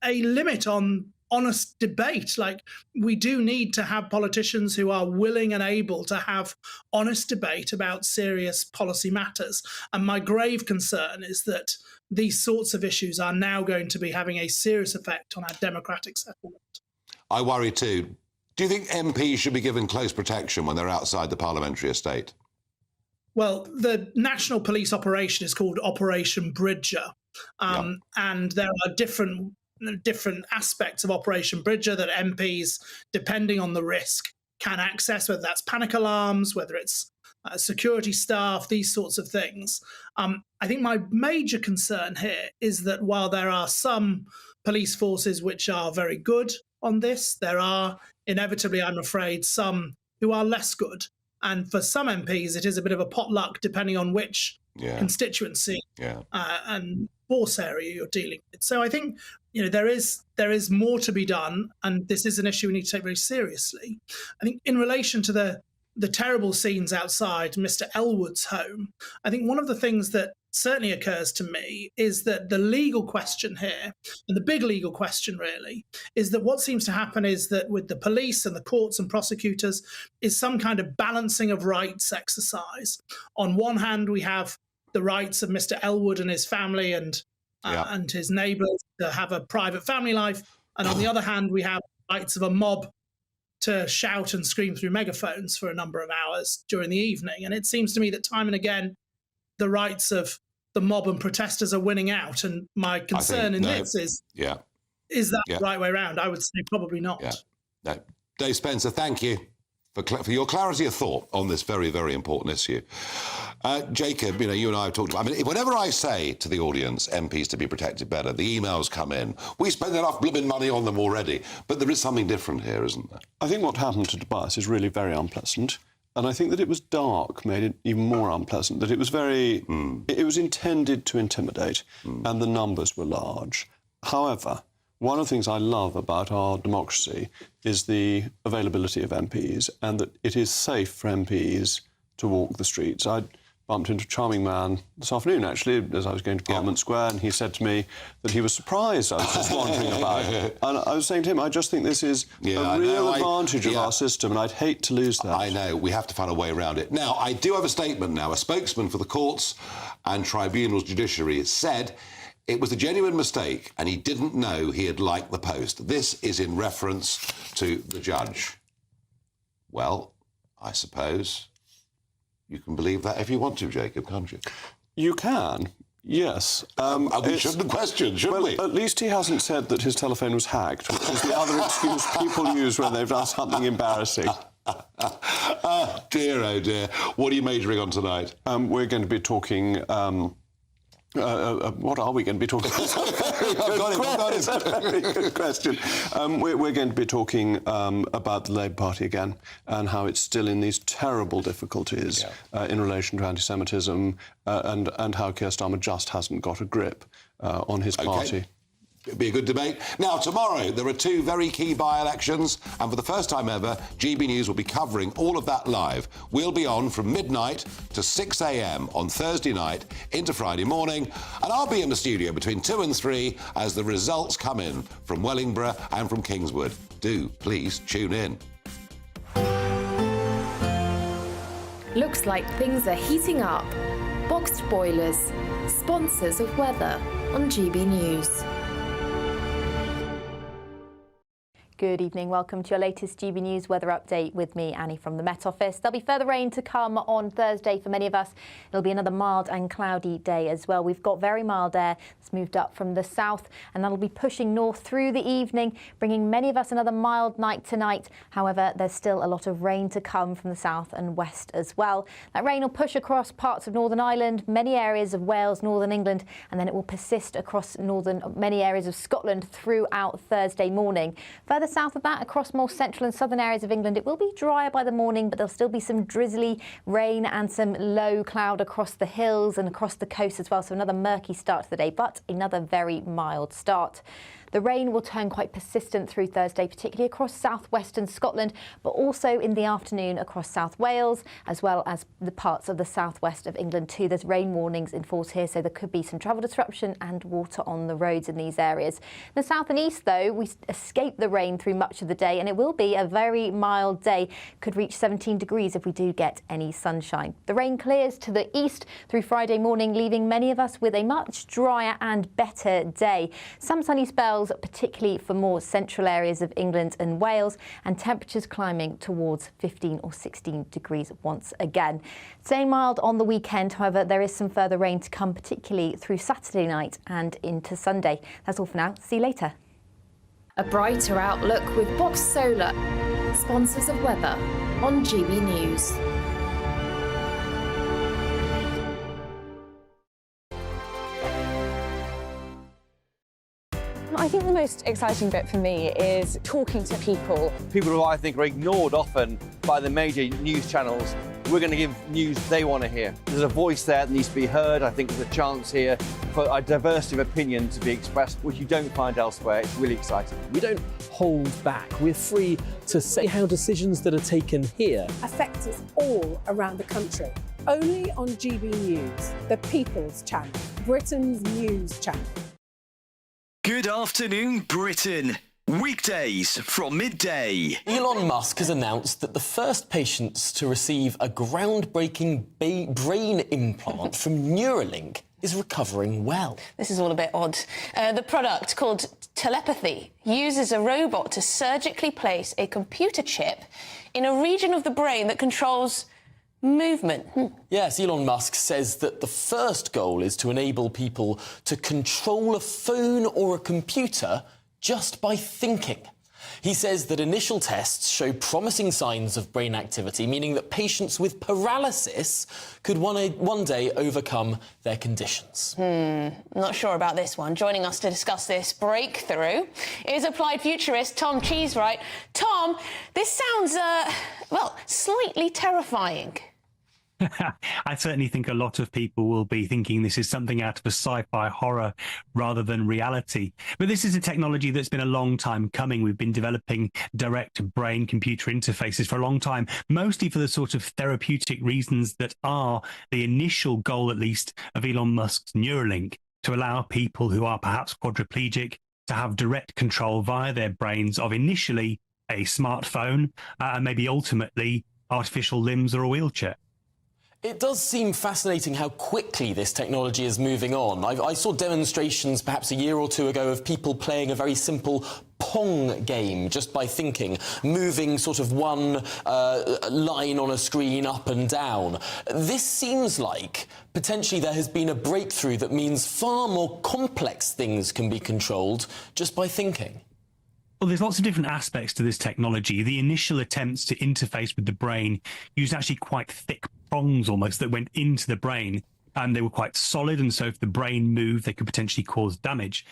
limit on honest debate. Like, we do need to have politicians who are willing and able to have honest debate about serious policy matters. And my grave concern is that these sorts of issues are now going to be having a serious effect on our democratic settlement. I worry too. Do you think MPs should be given close protection when they're outside the parliamentary estate? Well, the national police operation is called Operation Bridger. And there are different aspects of Operation Bridger that MPs, depending on the risk, can access, whether that's panic alarms, whether it's security staff, these sorts of things. I think my major concern here is that while there are some police forces which are very good on this, there are inevitably, I'm afraid, some who are less good. And for some MPs, it is a bit of a potluck depending on which constituency and force area you're dealing with. So I think, you know, there is more to be done, and this is an issue we need to take very seriously. I think in relation to the terrible scenes outside Mr. Ellwood's home, I think one of the things that certainly occurs to me is that the legal question here, and the big legal question really, is that what seems to happen is that with the police and the courts and prosecutors is some kind of balancing of rights exercise. On one hand, we have the rights of Mr. Ellwood and his family and his neighbours to have a private family life. And on the other hand, we have rights of a mob to shout and scream through megaphones for a number of hours during the evening. And it seems to me that time and again, the rights of the mob and protesters are winning out. And my concern this is that the right way around? I would say probably not. No. Dave Spencer, thank you for your clarity of thought on this very, very important issue. Jacob, you know, you and I have talked about, I mean, whenever I say to the audience, MPs to be protected better, the emails come in. We spend enough blooming money on them already. But there is something different here, isn't there? I think what happened to Tobias is really very unpleasant. And I think that it was dark made it even more unpleasant, that it was very... It was intended to intimidate, and the numbers were large. However, one of the things I love about our democracy is the availability of MPs and that it is safe for MPs to walk the streets. I bumped into a charming man this afternoon, actually, as I was going to Parliament Square, and he said to me that he was surprised I was just wandering about. And I was saying to him, I just think this is a real advantage of our system, and I'd hate to lose that. I know. We have to find a way around it. Now, I do have a statement now. A spokesman for the courts and tribunals judiciary said it was a genuine mistake and he didn't know he had liked the post. This is in reference to the judge. Well, I suppose you can believe that if you want to, Jacob, can't you? You can, yes. We shouldn't question, should we? At least he hasn't said that his telephone was hacked, which is the other excuse people use when they've done something embarrassing. Oh, dear. What are you majoring on tonight? We're going to be talking... what are we going to be talking about? It's a very good question. We're going to be talking about the Labour Party again and how it's still in these terrible difficulties in relation to anti-Semitism and how Keir Starmer just hasn't got a grip on his party. It'll be a good debate. Now, tomorrow, there are two very key by-elections, and for the first time ever, GB News will be covering all of that live. We'll be on from midnight to 6 a.m. on Thursday night into Friday morning, and I'll be in the studio between 2 and 3 as the results come in from Wellingborough and from Kingswood. Do please tune in. Looks like things are heating up. Boxed boilers, sponsors of weather on GB News. Good evening. Welcome to your latest GB News weather update with me, Annie, from the Met Office. There'll be further rain to come on Thursday for many of us. It'll be another mild and cloudy day as well. We've got very mild air that's moved up from the south, and that'll be pushing north through the evening, bringing many of us another mild night tonight. However, there's still a lot of rain to come from the south and west as well. That rain will push across parts of Northern Ireland, many areas of Wales, Northern England, and then it will persist across many areas of Scotland throughout Thursday morning. Further south of that, across more central and southern areas of England, it will be drier by the morning, but there'll still be some drizzly rain and some low cloud across the hills and across the coast as well. So another murky start to the day, but another very mild start. The rain will turn quite persistent through Thursday, particularly across southwestern Scotland, but also in the afternoon across South Wales, as well as the parts of the southwest of England too. There's rain warnings in force here, so there could be some travel disruption and water on the roads in these areas. In the south and east, though, we escape the rain through much of the day, and it will be a very mild day. Could reach 17 degrees if we do get any sunshine. The rain clears to the east through Friday morning, leaving many of us with a much drier and better day. Some sunny spells, particularly for more central areas of England and Wales, and temperatures climbing towards 15 or 16 degrees once again. Staying mild on the weekend, however, there is some further rain to come, particularly through Saturday night and into Sunday. That's all for now. See you later. A brighter outlook with Box Solar, sponsors of weather on GB News. I think the most exciting bit for me is talking to people. People who I think are ignored often by the major news channels. We're going to give news they want to hear. There's a voice there that needs to be heard. I think there's a chance here for a diversity of opinion to be expressed, which you don't find elsewhere. It's really exciting. We don't hold back. We're free to say how decisions that are taken here affect us all around the country. Only on GB News, the People's Channel, Britain's news channel. Good afternoon, Britain. Weekdays from midday. Elon Musk has announced that the first patients to receive a groundbreaking brain implant from Neuralink is recovering well. This is all a bit odd. The product, called Telepathy, uses a robot to surgically place a computer chip in a region of the brain that controls movement. Yes, Elon Musk says that the first goal is to enable people to control a phone or a computer just by thinking. He says that initial tests show promising signs of brain activity, meaning that patients with paralysis could one day overcome their conditions. I'm not sure about this one. Joining us to discuss this breakthrough is applied futurist Tom Cheesewright. Tom, this sounds, well, slightly terrifying. I certainly think a lot of people will be thinking this is something out of a sci-fi horror rather than reality. But this is a technology that's been a long time coming. We've been developing direct brain-computer interfaces for a long time, mostly for the sort of therapeutic reasons that are the initial goal, at least, of Elon Musk's Neuralink, to allow people who are perhaps quadriplegic to have direct control via their brains of initially a smartphone and maybe ultimately artificial limbs or a wheelchair. It does seem fascinating how quickly this technology is moving on. I saw demonstrations perhaps a year or two ago of people playing a very simple Pong game just by thinking, moving sort of one line on a screen up and down. This seems like potentially there has been a breakthrough that means far more complex things can be controlled just by thinking. Well, there's lots of different aspects to this technology. The initial attempts to interface with the brain used actually quite thick prongs almost that went into the brain, and they were quite solid, and so if the brain moved, they could potentially cause damage.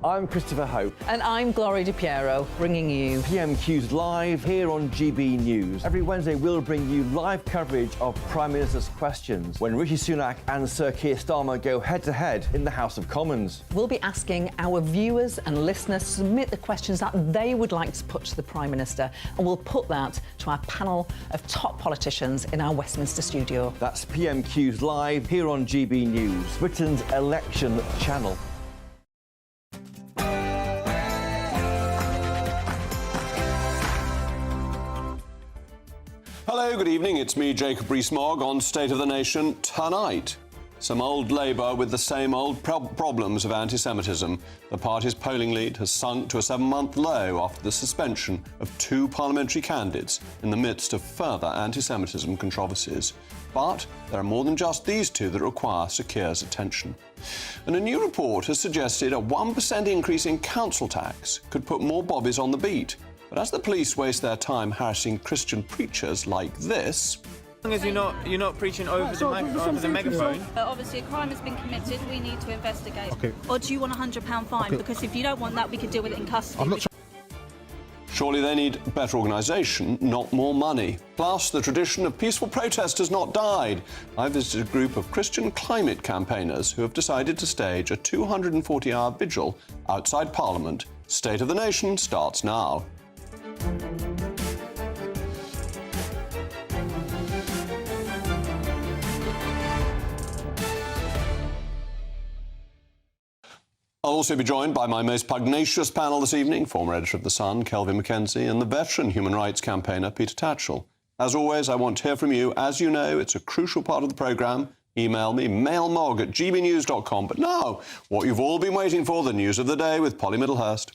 I'm Christopher Hope. And I'm Gloria Di Piero, bringing you PMQ's Live here on GB News. Every Wednesday, we'll bring you live coverage of Prime Minister's questions when Rishi Sunak and Sir Keir Starmer go head-to-head in the House of Commons. We'll be asking our viewers and listeners to submit the questions that they would like to put to the Prime Minister, and we'll put that to our panel of top politicians in our Westminster studio. That's PMQ's Live here on GB News, Britain's election channel. Hello, good evening. It's me, Jacob Rees-Mogg, on State of the Nation tonight. Some old Labour with the same old problems of anti-Semitism. The party's polling lead has sunk to a 7-month low after the suspension of 2 parliamentary candidates in the midst of further anti-Semitism controversies. But there are more than just these 2 that require Sir Keir's attention. And a new report has suggested a 1% increase in council tax could put more bobbies on the beat. But as the police waste their time harassing Christian preachers like this... As long as you're not preaching over the megaphone. Obviously, a crime has been committed. We need to investigate. Okay. Or do you want a £100 fine? Okay. Because if you don't want that, we could deal with it in custody. Surely they need better organisation, not more money. Plus, the tradition of peaceful protest has not died. I visited a group of Christian climate campaigners who have decided to stage a 240-hour vigil outside Parliament. State of the Nation starts now. I'll also be joined by my most pugnacious panel this evening, former editor of The Sun, Kelvin Mackenzie, and the veteran human rights campaigner, Peter Tatchell. As always, I want to hear from you. As you know, it's a crucial part of the programme. Email me, mailmog@gbnews.com. But now, what you've all been waiting for, the news of the day with Polly Middlehurst.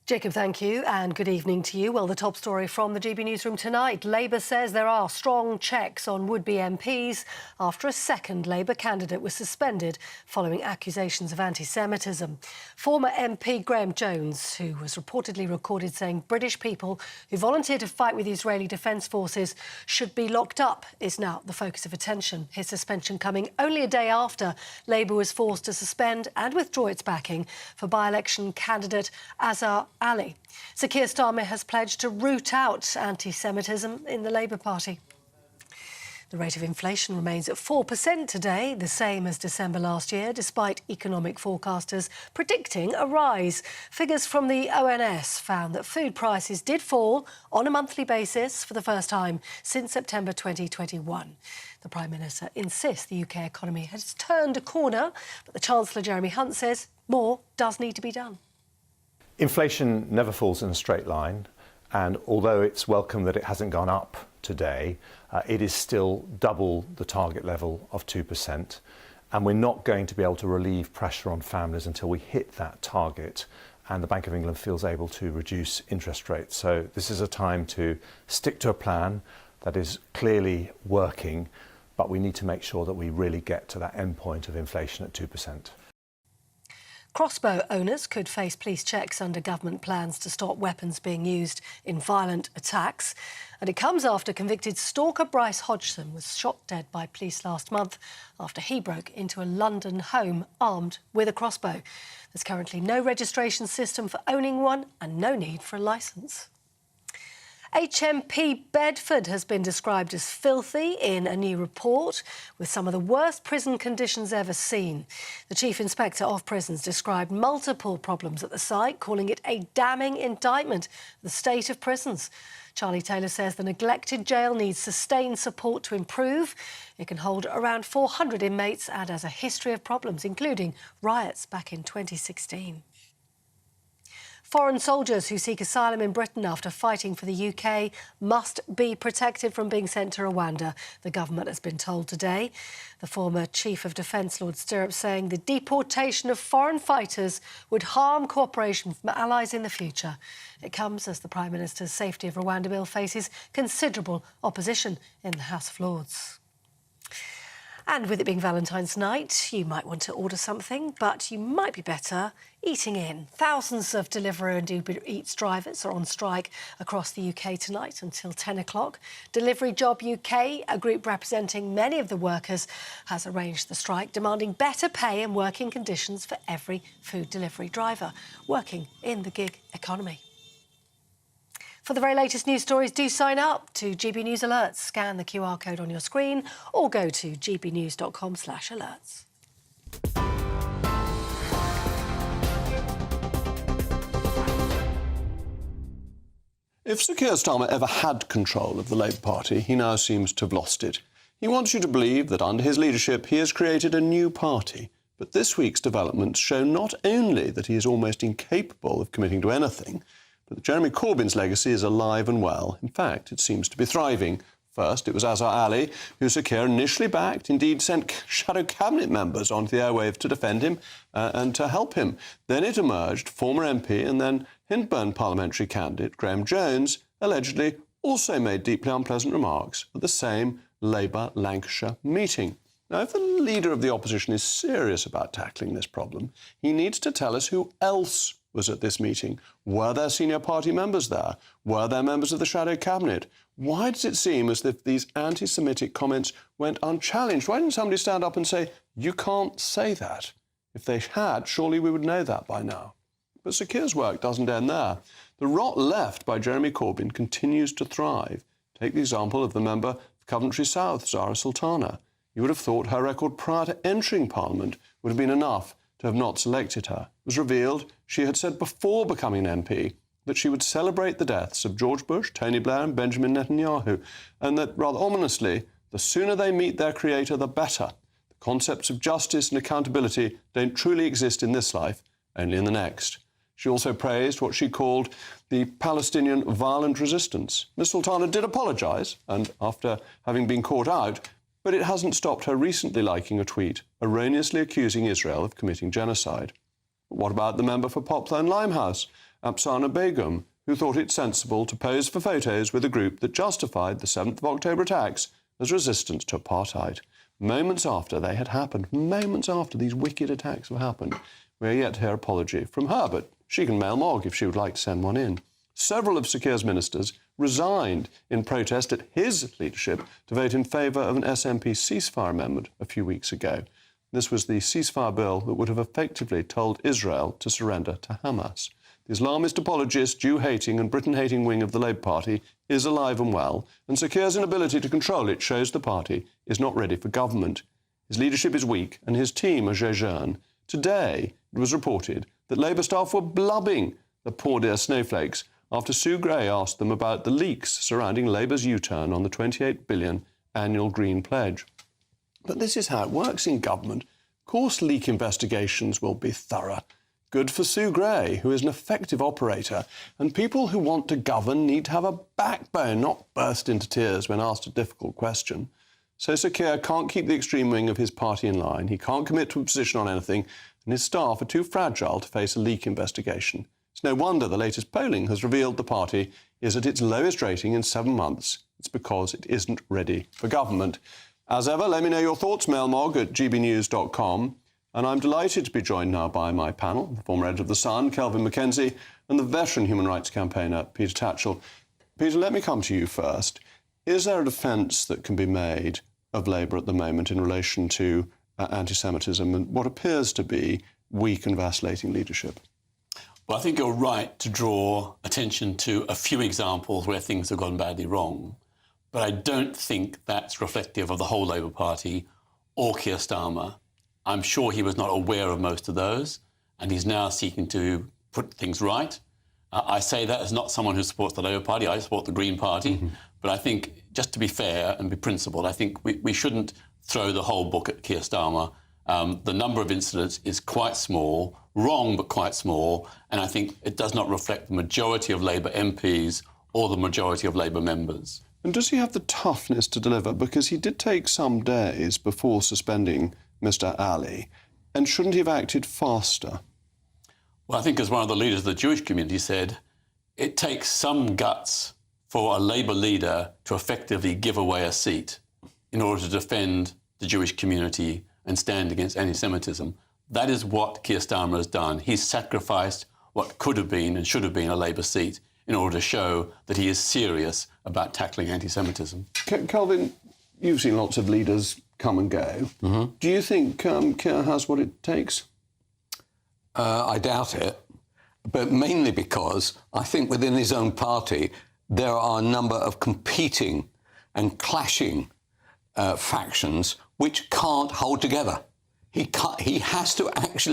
Jacob, thank you, and good evening to you. Well, the top story from the GB Newsroom tonight. Labour says there are strong checks on would-be MPs after a second Labour candidate was suspended following accusations of anti-Semitism. Former MP Graham Jones, who was reportedly recorded saying British people who volunteer to fight with the Israeli Defence Forces should be locked up, is now the focus of attention. His suspension coming only a day after Labour was forced to suspend and withdraw its backing for by-election candidate Azhar Ali. Sir Keir Starmer has pledged to root out anti-Semitism in the Labour Party. The rate of inflation remains at 4% today, the same as December last year, despite economic forecasters predicting a rise. Figures from the ONS found that food prices did fall on a monthly basis for the first time since September 2021. The Prime Minister insists the UK economy has turned a corner, but the Chancellor Jeremy Hunt says more does need to be done. Inflation never falls in a straight line, and although it's welcome that it hasn't gone up today, it is still double the target level of 2%, and we're not going to be able to relieve pressure on families until we hit that target and the Bank of England feels able to reduce interest rates. So this is a time to stick to a plan that is clearly working, but we need to make sure that we really get to that end point of inflation at 2%. Crossbow owners could face police checks under government plans to stop weapons being used in violent attacks. And it comes after convicted stalker Bryce Hodgson was shot dead by police last month after he broke into a London home armed with a crossbow. There's currently no registration system for owning one and no need for a licence. HMP Bedford has been described as filthy in a new report, with some of the worst prison conditions ever seen. The Chief Inspector of Prisons described multiple problems at the site, calling it a damning indictment of the state of prisons. Charlie Taylor says the neglected jail needs sustained support to improve. It can hold around 400 inmates and has a history of problems, including riots back in 2016. Foreign soldiers who seek asylum in Britain after fighting for the UK must be protected from being sent to Rwanda, the government has been told today. The former Chief of Defence, Lord Stirrup, saying the deportation of foreign fighters would harm cooperation from allies in the future. It comes as the Prime Minister's Safety of Rwanda bill faces considerable opposition in the House of Lords. And with it being Valentine's night, you might want to order something, but you might be better eating in. Thousands of Deliveroo and Uber Eats drivers are on strike across the UK tonight until 10 o'clock. Delivery Job UK, a group representing many of the workers, has arranged the strike, demanding better pay and working conditions for every food delivery driver working in the gig economy. For the very latest news stories, do sign up to GB News Alerts. Scan the QR code on your screen or go to gbnews.com/alerts. If Sir Keir Starmer ever had control of the Labour Party, he now seems to have lost it. He wants you to believe that under his leadership he has created a new party. But this week's developments show not only that he is almost incapable of committing to anything, but Jeremy Corbyn's legacy is alive and well. In fact, it seems to be thriving. First, it was Azhar Ali, who Sir Keir initially backed, indeed sent shadow cabinet members onto the airwaves to defend him and to help him. Then it emerged former MP and then Hindburn parliamentary candidate Graham Jones allegedly also made deeply unpleasant remarks at the same Labour Lancashire meeting. Now, if the leader of the opposition is serious about tackling this problem, he needs to tell us who else was at this meeting. Were there senior party members there? Were there members of the shadow cabinet? Why does it seem as if these anti-Semitic comments went unchallenged? Why didn't somebody stand up and say, you can't say that? If they had, surely we would know that by now. But Sir Keir's work doesn't end there. The rot left by Jeremy Corbyn continues to thrive. Take the example of the member of Coventry South, Zara Sultana. You would have thought her record prior to entering Parliament would have been enough to have not selected her. It was revealed she had said before becoming an MP that she would celebrate the deaths of George Bush, Tony Blair and Benjamin Netanyahu, and that, rather ominously, the sooner they meet their creator, the better. The concepts of justice and accountability don't truly exist in this life, only in the next. She also praised what she called the Palestinian violent resistance. Ms Sultana did apologise, and after having been caught out, but it hasn't stopped her recently liking a tweet erroneously accusing Israel of committing genocide. But what about the member for Poplar and Limehouse, Apsana Begum, who thought it sensible to pose for photos with a group that justified the 7th of October attacks as resistance to apartheid? Moments after they had happened, moments after these wicked attacks have happened, we are yet to hear apology from her, but she can mail Mog if she would like to send one in. Several of Sir Keir's ministers resigned in protest at his leadership to vote in favour of an SNP ceasefire amendment a few weeks ago. This was the ceasefire bill that would have effectively told Israel to surrender to Hamas. The Islamist apologist, Jew-hating and Britain-hating wing of the Labour Party is alive and well, and Sir Keir's inability to control it shows the party is not ready for government. His leadership is weak and his team are jejune. Today, it was reported that Labour staff were blubbing the poor dear snowflakes after Sue Gray asked them about the leaks surrounding Labour's U-turn on the £28 billion annual Green Pledge. But this is how it works in government. Of course, leak investigations will be thorough. Good for Sue Gray, who is an effective operator, and people who want to govern need to have a backbone, not burst into tears when asked a difficult question. So Sir Keir can't keep the extreme wing of his party in line, he can't commit to a position on anything, and his staff are too fragile to face a leak investigation. It's no wonder the latest polling has revealed the party is at its lowest rating in 7 months. It's because it isn't ready for government. As ever, let me know your thoughts, mailmog@gbnews.com. And I'm delighted to be joined now by my panel, the former editor of The Sun, Kelvin MacKenzie, and the veteran human rights campaigner, Peter Tatchell. Peter, let me come to you first. Is there a defence that can be made of Labour at the moment in relation to anti-Semitism and what appears to be weak and vacillating leadership? Well, I think you're right to draw attention to a few examples where things have gone badly wrong, but I don't think that's reflective of the whole Labour Party or Keir Starmer. I'm sure he was not aware of most of those, and he's now seeking to put things right. I say that as not someone who supports the Labour Party. I support the Green Party. Mm-hmm. But I think, just to be fair and be principled, I think we shouldn't throw the whole book at Keir Starmer. The number of incidents is quite small, wrong but quite small, and I think it does not reflect the majority of Labour MPs or the majority of Labour members. And does he have the toughness to deliver? Because he did take some days before suspending Mr. Ali, and shouldn't he have acted faster? Well, I think as one of the leaders of the Jewish community said, it takes some guts for a Labour leader to effectively give away a seat in order to defend the Jewish community and stand against anti-Semitism. That is what Keir Starmer has done. He's sacrificed what could have been and should have been a Labour seat in order to show that he is serious about tackling anti-Semitism. Kelvin, you've seen lots of leaders come and go. Mm-hmm. Do you think Keir has what it takes? I doubt it, but mainly because I think within his own party there are a number of competing and clashing factions which can't hold together. He has to actually